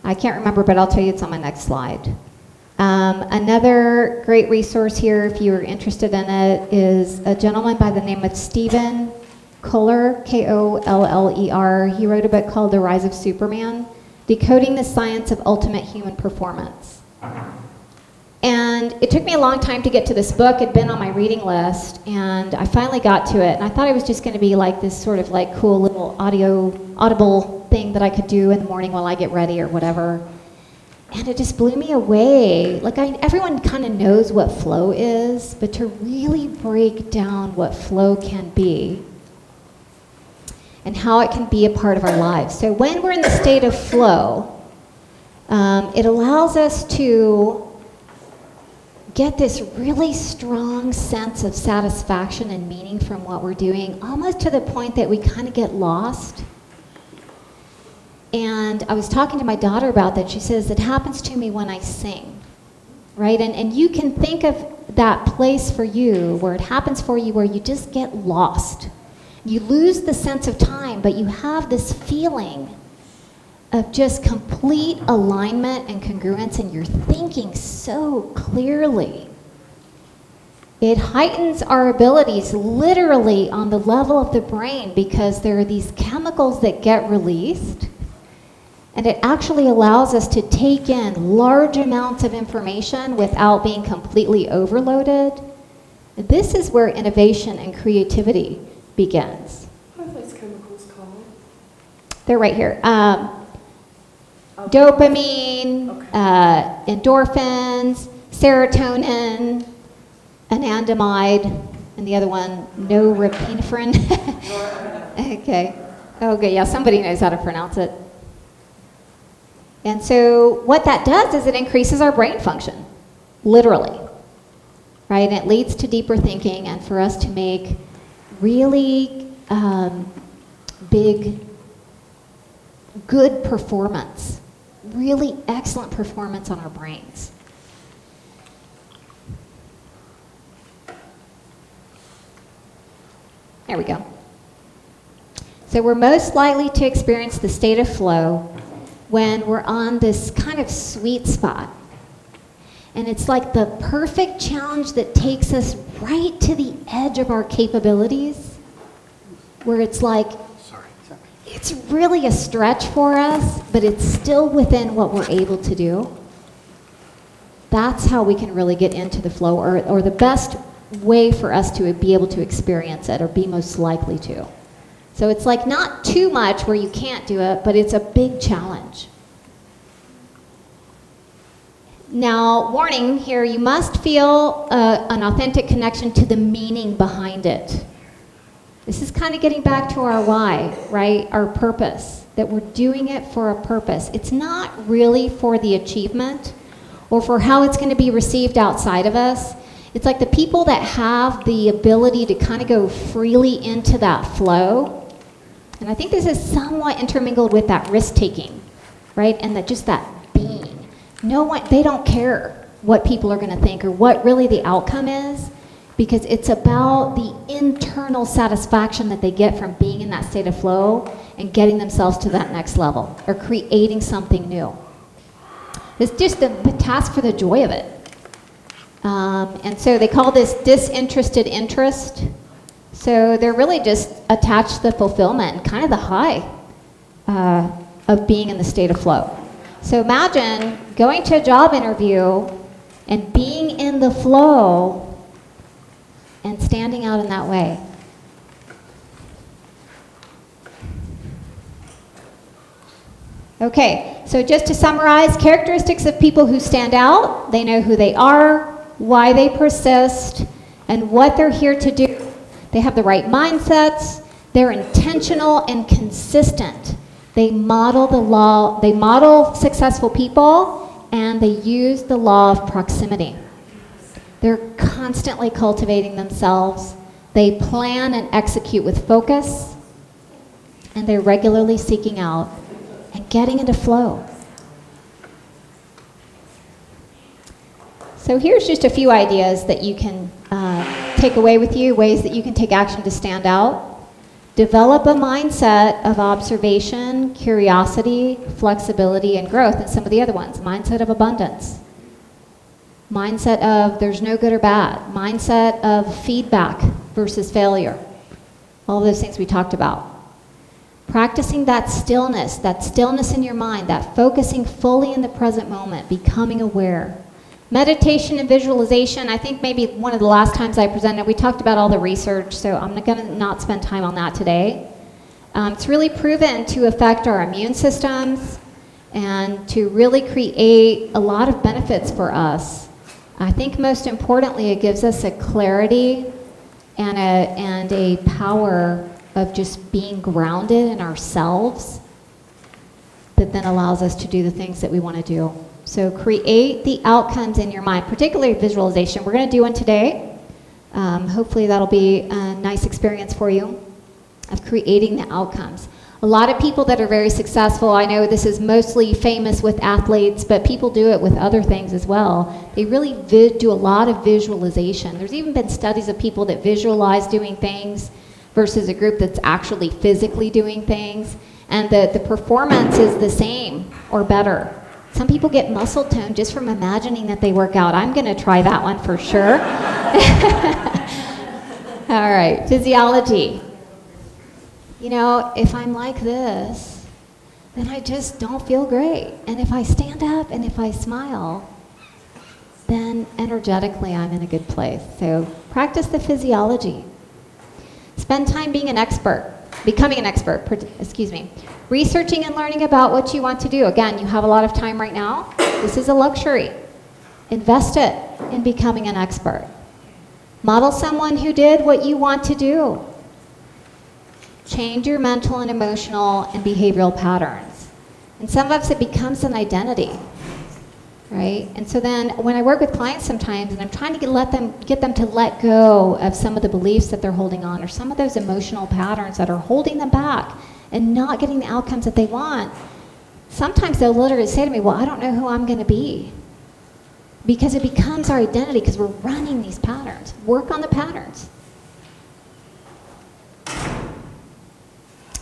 I can't remember, but I'll tell you it's on my next slide. Another great resource here, if you're interested in it, is a gentleman by the name of Stephen Kohler, K-O-L-L-E-R. He wrote a book called The Rise of Superman, Decoding the Science of Ultimate Human Performance. And it took me a long time to get to this book. It'd been on my reading list, and I finally got to it. And I thought it was just going to be like this sort of like cool little audible thing that I could do in the morning while I get ready or whatever. And it just blew me away. Like everyone kind of knows what flow is, but to really break down what flow can be and how it can be a part of our lives. So when we're in the state of flow, it allows us to get this really strong sense of satisfaction and meaning from what we're doing, almost to the point that we kind of get lost. And I was talking to my daughter about that. She says, it happens to me when I sing, right? And you can think of that place for you where it happens for you where you just get lost. You lose the sense of time, but you have this feeling of just complete alignment and congruence, and you're thinking so clearly. It heightens our abilities literally on the level of the brain because there are these chemicals that get released, and it actually allows us to take in large amounts of information without being completely overloaded. This is where innovation and creativity begins. What are those chemicals called? They're right here. Dopamine, endorphins, serotonin, anandamide, and the other one, norepinephrine. Okay. Okay, yeah, somebody knows how to pronounce it. And so what that does is it increases our brain function, literally, right? And it leads to deeper thinking and for us to make really big, good performance, really excellent performance on our brains. There we go. So we're most likely to experience the state of flow when we're on this kind of sweet spot. And it's like the perfect challenge that takes us right to the edge of our capabilities, where it's like, it's really a stretch for us, but it's still within what we're able to do. That's how we can really get into the flow, or the best way for us to be able to experience it, or be most likely to. So it's like not too much where you can't do it, but it's a big challenge. Now, warning here, you must feel an authentic connection to the meaning behind it. This is kind of getting back to our why, right? Our purpose, that we're doing it for a purpose. It's not really for the achievement or for how it's going to be received outside of us. It's like the people that have the ability to kind of go freely into that flow. And I think this is somewhat intermingled with that risk-taking, right? And that just that being. No one, they don't care what people are going to think or what really the outcome is, because it's about the internal satisfaction that they get from being in that state of flow and getting themselves to that next level or creating something new. It's just the task for the joy of it. And so they call this disinterested interest. So they're really just attached to the fulfillment and kind of the high of being in the state of flow. So imagine going to a job interview and being in the flow and standing out in that way. Okay, so just to summarize, characteristics of people who stand out: they know who they are, why they persist, and what they're here to do. They have the right mindsets, they're intentional and consistent. They model the law, they model successful people, and they use the law of proximity. They're constantly cultivating themselves. They plan and execute with focus, and they're regularly seeking out and getting into flow. So So here's just a few ideas that you can take away with you, ways that you can take action to stand out. Develop a mindset of observation, curiosity, flexibility, and growth, and some of the other ones. Mindset of abundance. Mindset of there's no good or bad. Mindset of feedback versus failure. All those things we talked about. Practicing that stillness in your mind, that focusing fully in the present moment, becoming aware. Meditation and visualization, I think maybe one of the last times I presented, we talked about all the research, so I'm going to not spend time on that today. It's really proven to affect our immune systems and to really create a lot of benefits for us. I think most importantly, it gives us a clarity and a power of just being grounded in ourselves that then allows us to do the things that we want to do. So create the outcomes in your mind, particularly visualization. We're going to do one today. Hopefully that'll be a nice experience for you of creating the outcomes. A lot of people that are very successful, I know this is mostly famous with athletes, but people do it with other things as well. They really do a lot of visualization. There's even been studies of people that visualize doing things versus a group that's actually physically doing things, and the performance is the same or better. Some people get muscle tone just from imagining that they work out. I'm going to try that one for sure. All right, physiology. You know, if I'm like this, then I just don't feel great. And if I stand up and if I smile, then energetically I'm in a good place. So practice the physiology. Spend time being an expert, becoming an expert, researching and learning about what you want to do. Again, you have a lot of time right now. This is a luxury. Invest it in becoming an expert. Model someone who did what you want to do. Change your mental and emotional and behavioral patterns. And some of us, it becomes an identity, right? And so then when I work with clients sometimes, and I'm trying to get them to let go of some of the beliefs that they're holding on, or some of those emotional patterns that are holding them back and not getting the outcomes that they want, sometimes they'll literally say to me, well, I don't know who I'm going to be. Because it becomes our identity, because we're running these patterns. Work on the patterns.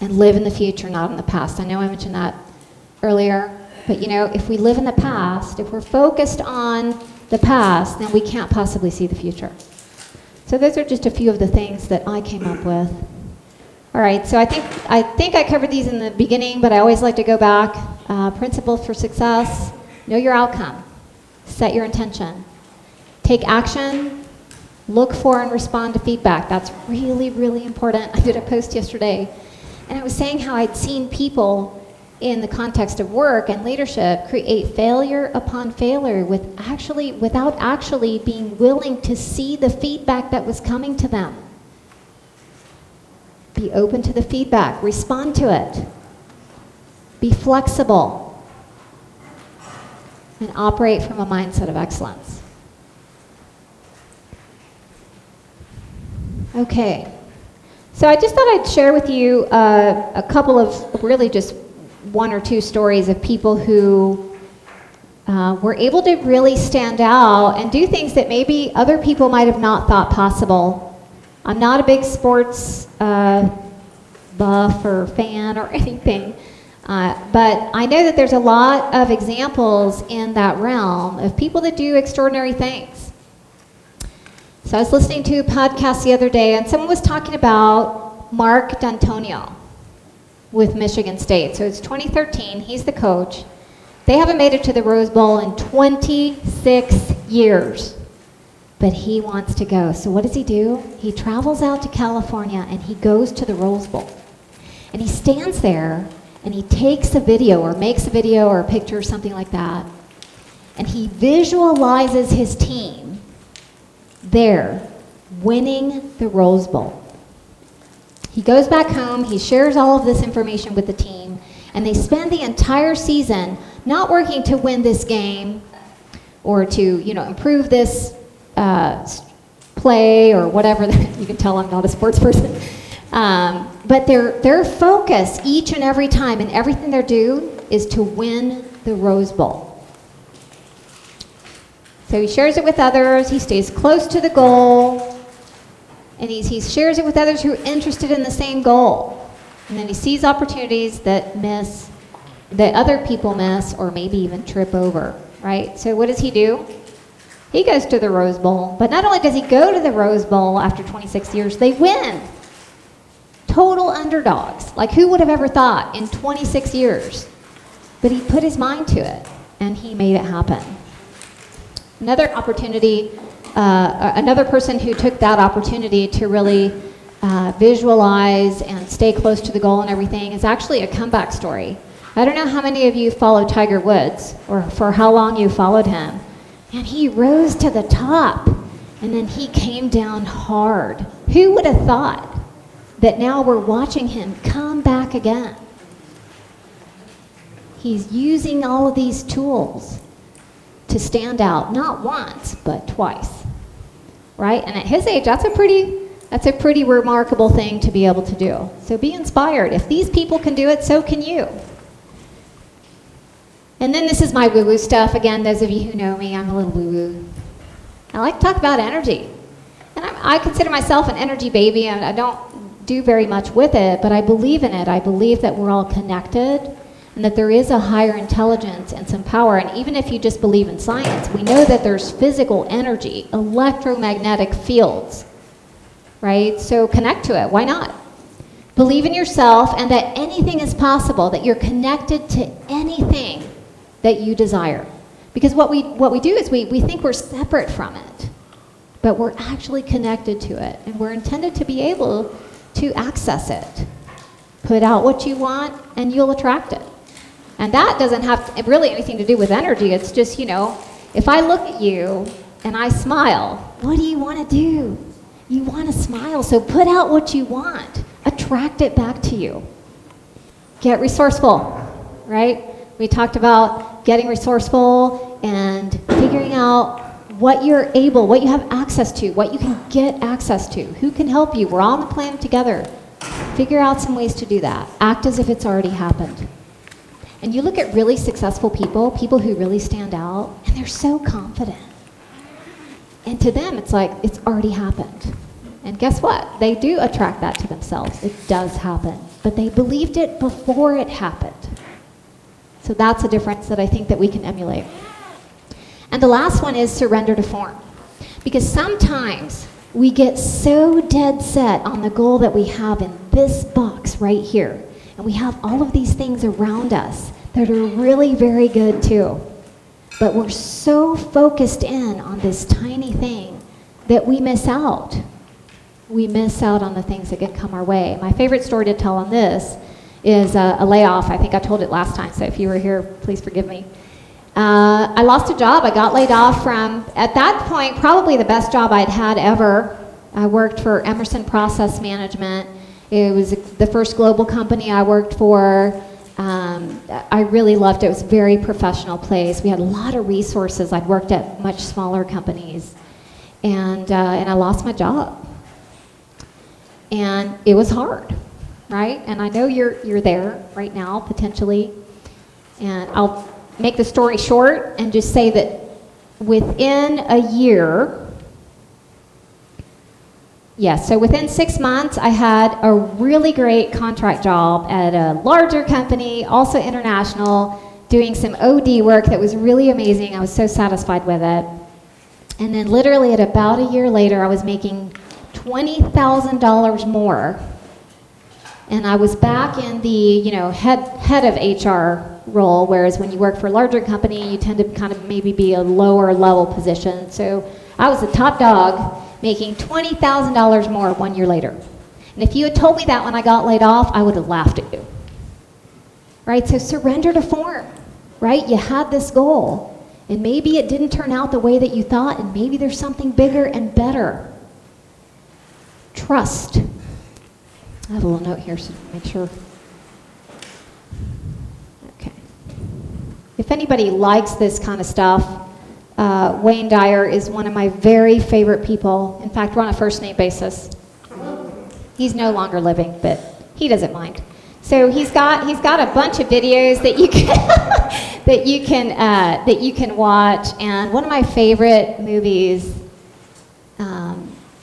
And live in the future, not in the past. I know I mentioned that earlier, but you know, if we live in the past, if we're focused on the past, then we can't possibly see the future. So those are just a few of the things that I came up with. All right, so I think I covered these in the beginning, but I always like to go back. Principles for success: know your outcome, set your intention, take action, look for and respond to feedback. That's really, really important. I did a post yesterday, and I was saying how I'd seen people in the context of work and leadership create failure upon failure without actually being willing to see the feedback that was coming to them. Be open to the feedback, respond to it, be flexible, and operate from a mindset of excellence. Okay. So I just thought I'd share with you a couple of really just one or two stories of people who were able to really stand out and do things that maybe other people might have not thought possible. I'm not a big sports buff or fan or anything, but I know that there's a lot of examples in that realm of people that do extraordinary things. So I was listening to a podcast the other day, and someone was talking about Mark D'Antonio with Michigan State. So it's 2013. He's the coach. They haven't made it to the Rose Bowl in 26 years, but he wants to go. So what does he do? He travels out to California, and he goes to the Rose Bowl. And he stands there, and he takes a video or makes a video or a picture or something like that, and he visualizes his team there winning the Rose Bowl. He goes back home, he shares all of this information with the team, and they spend the entire season not working to win this game or to, improve this play or whatever. You can tell I'm not a sports person. But their focus each and every time and everything they do is to win the Rose Bowl. So he shares it with others, he stays close to the goal, and he shares it with others who are interested in the same goal. And then he sees opportunities that other people miss or maybe even trip over, right? So what does he do? He goes to the Rose Bowl. But not only does he go to the Rose Bowl after 26 years, they win. Total underdogs. Like, who would have ever thought in 26 years? But he put his mind to it, and he made it happen. Another opportunity, another person who took that opportunity to really visualize and stay close to the goal and everything is actually a comeback story. I don't know how many of you follow Tiger Woods or for how long you followed him. And he rose to the top, and then he came down hard. Who would have thought that now we're watching him come back again? He's using all of these tools to stand out, not once, but twice, right? And at his age, that's a pretty remarkable thing to be able to do. So be inspired. If these people can do it, so can you. And then this is my woo-woo stuff. Again, those of you who know me, I'm a little woo-woo. I like to talk about energy. And I consider myself an energy baby, and I don't do very much with it, but I believe in it. I believe that we're all connected, and that there is a higher intelligence and some power. And even if you just believe in science, we know that there's physical energy, electromagnetic fields, right? So connect to it. Why not? Believe in yourself and that anything is possible, that you're connected to anything that you desire. Because what we do is we think we're separate from it, but we're actually connected to it, and we're intended to be able to access it. Put out what you want, and you'll attract it. And that doesn't have really anything to do with energy. It's just, if I look at you and I smile, what do you want to do? You want to smile, so put out what you want. Attract it back to you. Get resourceful, right? We talked about getting resourceful and figuring out what you have access to, what you can get access to, who can help you. We're all on the planet together. Figure out some ways to do that. Act as if it's already happened. And you look at really successful people who really stand out, and they're so confident. And to them, it's like it's already happened. And guess what? They do attract that to themselves. It does happen. But they believed it before it happened. So that's a difference that I think that we can emulate. And the last one is surrender to form. Because sometimes we get so dead set on the goal that we have in this box right here. And we have all of these things around us that are really very good too. But we're so focused in on this tiny thing that we miss out. We miss out on the things that can come our way. My favorite story to tell on this is a layoff. I think I told it last time, so if you were here, please forgive me. I lost a job. I got laid off from, at that point, probably the best job I'd had ever. I worked for Emerson Process Management. It was the first global company I worked for. I really loved it. It was a very professional place. We had a lot of resources. I'd worked at much smaller companies. And I lost my job. And it was hard, right? And I know you're there right now, potentially. And I'll make the story short and just say that within a year, so within 6 months, I had a really great contract job at a larger company, also international, doing some OD work that was really amazing. I was so satisfied with it. And then literally at about a year later, I was making $20,000 more. And I was back in the, head of HR role, whereas when you work for a larger company, you tend to kind of maybe be a lower level position. So I was the top dog, making $20,000 more 1 year later. And if you had told me that when I got laid off, I would have laughed at you. Right? So surrender to form, right? You had this goal, and maybe it didn't turn out the way that you thought, and maybe there's something bigger and better. Trust. I have a little note here, so make sure. Okay. If anybody likes this kind of stuff, Wayne Dyer is one of my very favorite people. In fact, we're on a first name basis. He's no longer living, but he doesn't mind. So he's got a bunch of videos that you can that you can watch. And one of my favorite movies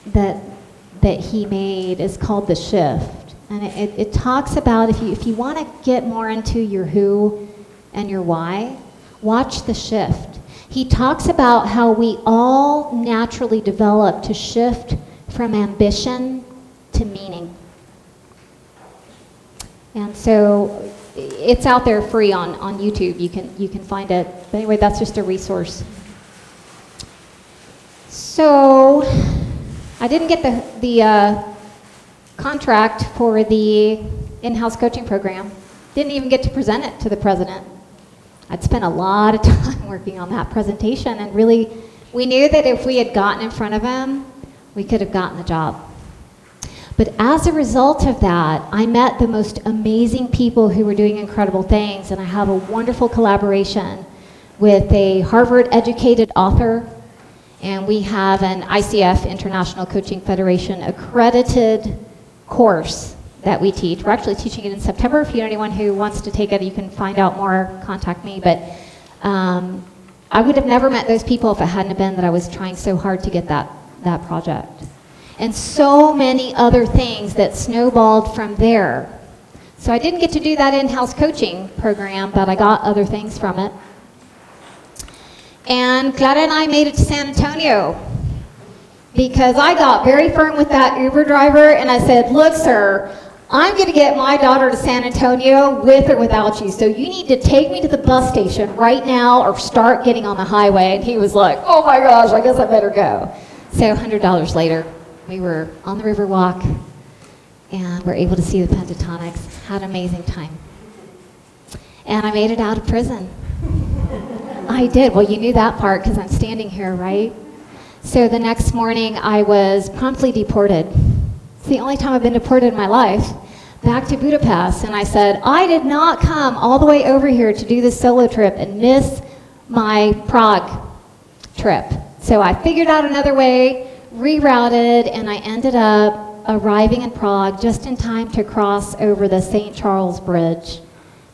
that he made is called The Shift, and it talks about if you want to get more into your who and your why, watch The Shift. He talks about how we all naturally develop to shift from ambition to meaning. And so it's out there free on YouTube. You can find it. But anyway, that's just a resource. So I didn't get the contract for the in-house coaching program. Didn't even get to present it to the president. I'd spent a lot of time working on that presentation, and really, we knew that if we had gotten in front of him, we could have gotten the job. But as a result of that, I met the most amazing people who were doing incredible things, and I have a wonderful collaboration with a Harvard-educated author, and we have an ICF, International Coaching Federation, accredited course that we teach. We're actually teaching it in September. If you know anyone who wants to take it, you can find out more, contact me. But I would have never met those people if it hadn't been that I was trying so hard to get that project. And so many other things that snowballed from there. So I didn't get to do that in-house coaching program, but I got other things from it. And Clara and I made it to San Antonio because I got very firm with that Uber driver, and I said, look, sir, I'm going to get my daughter to San Antonio with or without you, so you need to take me to the bus station right now or start getting on the highway. And he was like, oh my gosh, I guess I better go. So $100 later, we were on the Riverwalk, and were able to see the pentatonics. Had an amazing time. And I made it out of prison. I did. Well, you knew that part because I'm standing here, right? So the next morning, I was promptly deported. It's the only time I've been deported in my life, back to Budapest. And I said, I did not come all the way over here to do this solo trip and miss my Prague trip. So I figured out another way, rerouted, and I ended up arriving in Prague just in time to cross over the St. Charles Bridge.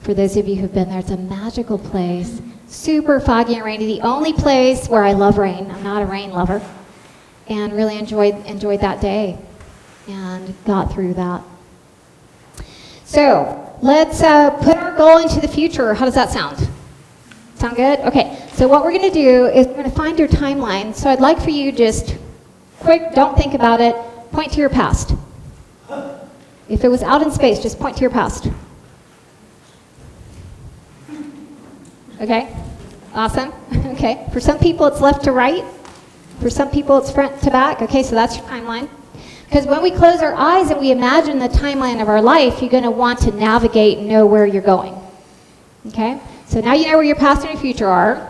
For those of you who've been there, it's a magical place. Super foggy and rainy. The only place where I love rain. I'm not a rain lover. And really enjoyed that day and got through that. So let's put our goal into the future. How does that sound? Sound good? Okay. So what we're going to do is we're going to find your timeline. So I'd like for you just quick, don't think about it, point to your past. If it was out in space, just point to your past. Okay? Awesome. Okay. For some people, it's left to right. For some people, it's front to back. Okay, so that's your timeline. Because when we close our eyes and we imagine the timeline of our life, you're going to want to navigate and know where you're going. Okay? So now you know where your past and your future are.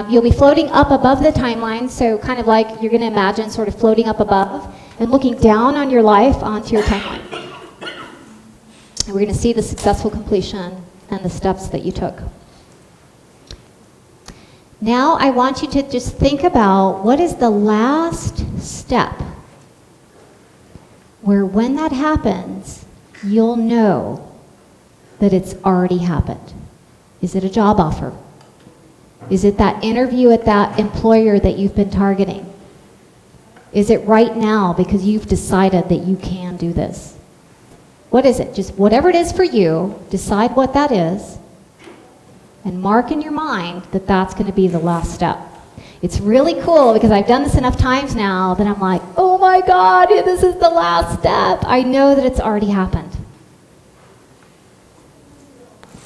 You'll be floating up above the timeline, so kind of like you're going to imagine sort of floating up above and looking down on your life onto your timeline. And we're going to see the successful completion and the steps that you took. Now I want you to just think about what is the last step where when that happens, you'll know that it's already happened. Is it a job offer? Is it that interview at that employer that you've been targeting? Is it right now because you've decided that you can do this? What is it? Just whatever it is for you, decide what that is, and mark in your mind that that's going to be the last step. It's really cool because I've done this enough times now that I'm like, oh my God, this is the last step. I know that it's already happened.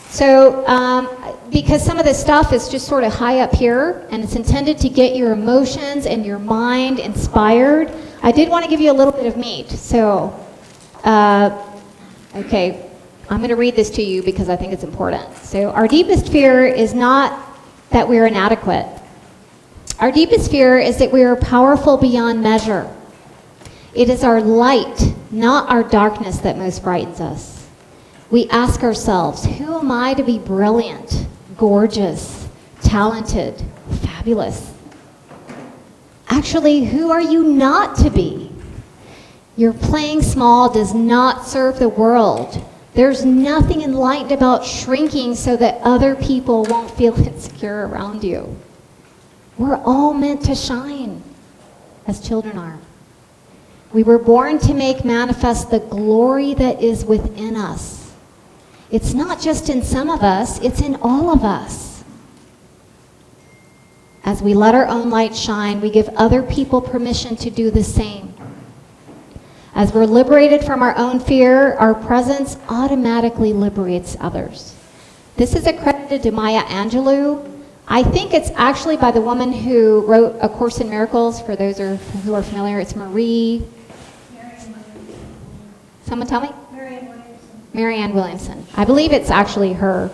So, because some of this stuff is just sort of high up here, and it's intended to get your emotions and your mind inspired, I did want to give you a little bit of meat. So, okay, I'm going to read this to you because I think it's important. So, our deepest fear is not that we're inadequate. Our deepest fear is that we are powerful beyond measure. It is our light, not our darkness, that most frightens us. We ask ourselves, who am I to be brilliant, gorgeous, talented, fabulous? Actually, who are you not to be? Your playing small does not serve the world. There's nothing enlightened about shrinking so that other people won't feel insecure around you. We're all meant to shine, as children are. We were born to make manifest the glory that is within us. It's not just in some of us, it's in all of us. As we let our own light shine, we give other people permission to do the same. As we're liberated from our own fear, our presence automatically liberates others. This is accredited to Maya Angelou. I think it's actually by the woman who wrote A Course in Miracles. For those who are familiar, it's Marie. Someone tell me? Marianne Williamson. I believe it's actually her.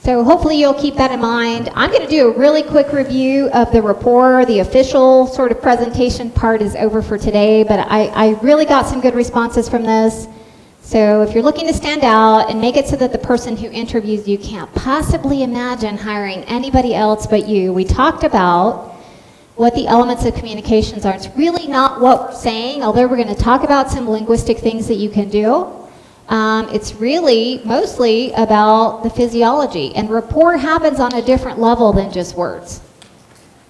So hopefully you'll keep that in mind. I'm going to do a really quick review of the rapport. The official sort of presentation part is over for today, but I really got some good responses from this. So if you're looking to stand out and make it so that the person who interviews you can't possibly imagine hiring anybody else but you, we talked about what the elements of communications are. It's really not what we're saying, although we're going to talk about some linguistic things that you can do. It's really mostly about the physiology, and rapport happens on a different level than just words,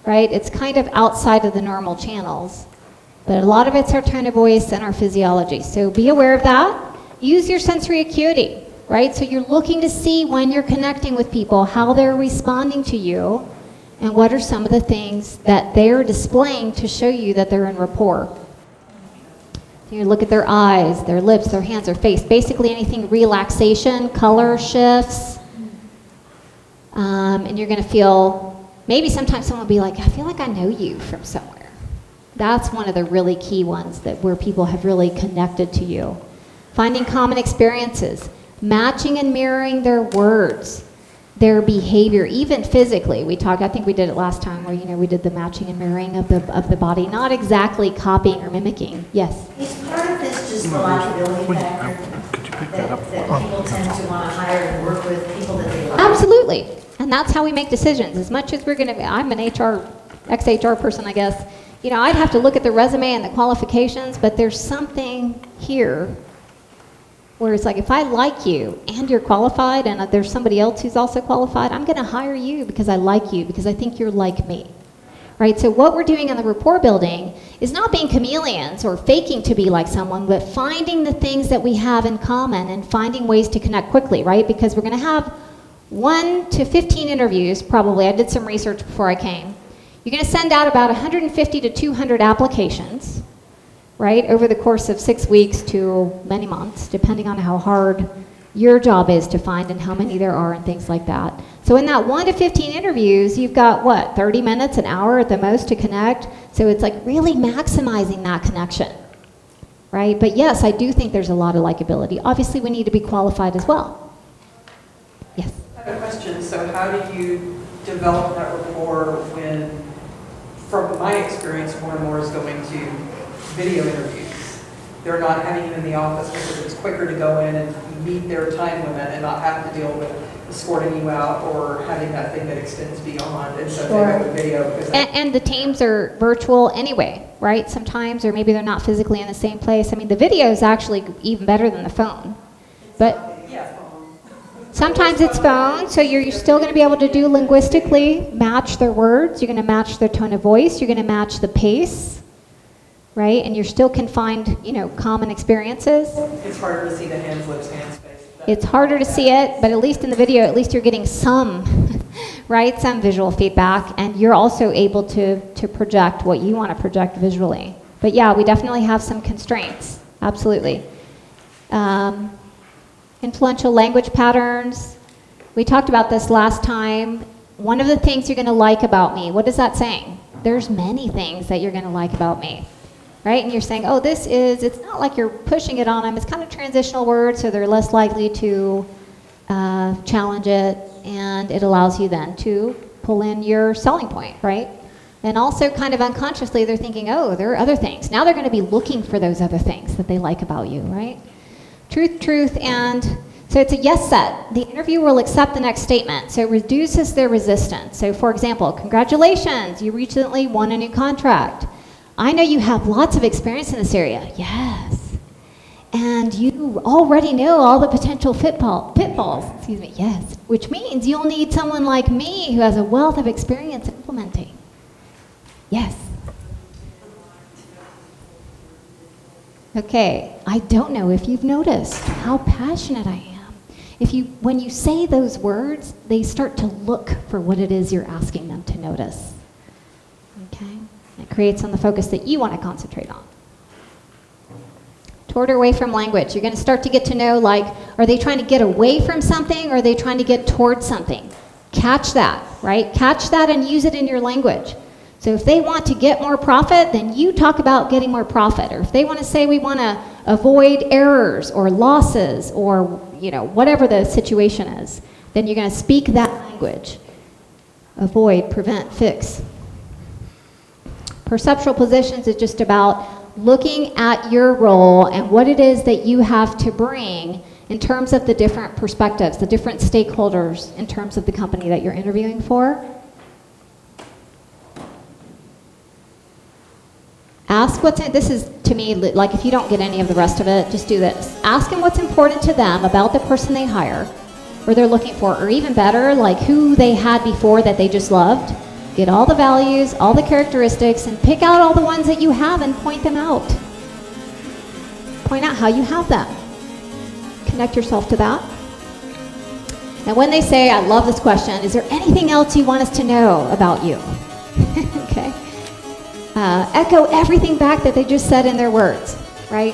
right? It's kind of outside of the normal channels, but a lot of it's our tone of voice and our physiology. So be aware of that. Use your sensory acuity, right? So you're looking to see when you're connecting with people, how they're responding to you, and what are some of the things that they're displaying to show you that they're in rapport. You look at their eyes, their lips, their hands, their face, basically anything relaxation, color shifts, and you're going to feel, maybe sometimes someone will be like, I feel like I know you from somewhere. That's one of the really key ones where people have really connected to you. Finding common experiences, matching and mirroring their words, their behavior, even physically. We talked, I think we did it last time where, we did the matching and mirroring of the body, not exactly copying or mimicking. Yes? Is part of this just the likability factor? That people tend to want to hire and work with people that they like? Absolutely. And that's how we make decisions. As much as we're going to, I'm an ex-HR person, I guess. I'd have to look at the resume and the qualifications, but there's something here where it's like, if I like you and you're qualified and there's somebody else who's also qualified, I'm going to hire you because I like you, because I think you're like me. Right? So what we're doing in the rapport building is not being chameleons or faking to be like someone, but finding the things that we have in common and finding ways to connect quickly, right? Because we're going to have 1 to 15 interviews, probably. I did some research before I came. You're going to send out about 150 to 200 applications, right, over the course of 6 weeks to many months, depending on how hard your job is to find and how many there are and things like that. So in that 1 to 15 interviews, you've got, 30 minutes, an hour at the most to connect. So it's like really maximizing that connection, right? But yes, I do think there's a lot of likability. Obviously, we need to be qualified as well. Yes? I have a question. So how do you develop that rapport when, from my experience, more and more is going to video interviews? They're not having you in the office because it's quicker to go in and meet their time limit and not have to deal with escorting you out or having that thing that extends beyond. And so they go with video. Because and the teams are virtual anyway, right? Sometimes, or maybe they're not physically in the same place. I mean, the video is actually even better than the phone. But sometimes it's phone, so you're still going to be able to do linguistically, match their words. You're going to match their tone of voice. You're going to match the pace. Right? And you still can find, common experiences. it's harder to see the hands, lips, hands, face. It's harder to see it, but at least in the video, at least you're getting some, right? Some visual feedback, and you're also able to project what you want to project visually. But yeah, we definitely have some constraints. Absolutely. Influential language patterns. We talked about this last time. One of the things you're going to like about me, what is that saying? There's many things that you're going to like about me. Right? And you're saying, oh, it's not like you're pushing it on them. It's kind of transitional words, so they're less likely to challenge it, and it allows you then to pull in your selling point, right? And also kind of unconsciously, they're thinking, oh, there are other things. Now they're going to be looking for those other things that they like about you, right? Truth, and so it's a yes set. The interviewer will accept the next statement, so it reduces their resistance. So for example, congratulations, you recently won a new contract. I know you have lots of experience in this area. Yes. And you already know all the potential pitfalls, yes, which means you'll need someone like me who has a wealth of experience implementing. Yes. Okay, I don't know if you've noticed how passionate I am. When you say those words, they start to look for what it is you're asking them to notice. Okay? It creates on the focus that you want to concentrate on. Toward or away from language. You're going to start to get to know, like, are they trying to get away from something or are they trying to get towards something? Catch that, right? Catch that and use it in your language. So if they want to get more profit, then you talk about getting more profit. Or if they want to say we want to avoid errors or losses or, whatever the situation is, then you're going to speak that language. Avoid, prevent, fix. Perceptual positions is just about looking at your role and what it is that you have to bring in terms of the different perspectives, the different stakeholders in terms of the company that you're interviewing for. Ask this is to me, like if you don't get any of the rest of it, just do this. Ask them what's important to them about the person they hire or they're looking for, or even better, like who they had before that they just loved. Get all the values, all the characteristics, and pick out all the ones that you have and point them out. Point out how you have them. Connect yourself to that. And when they say, I love this question, is there anything else you want us to know about you? Okay. Echo everything back that they just said in their words, right?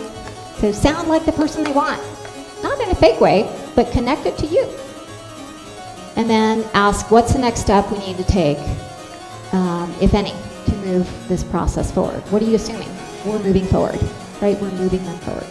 So sound like the person they want. Not in a fake way, but connect it to you. And then ask, what's the next step we need to take? If any, to move this process forward. What are you assuming? We're moving forward, right? We're moving them forward.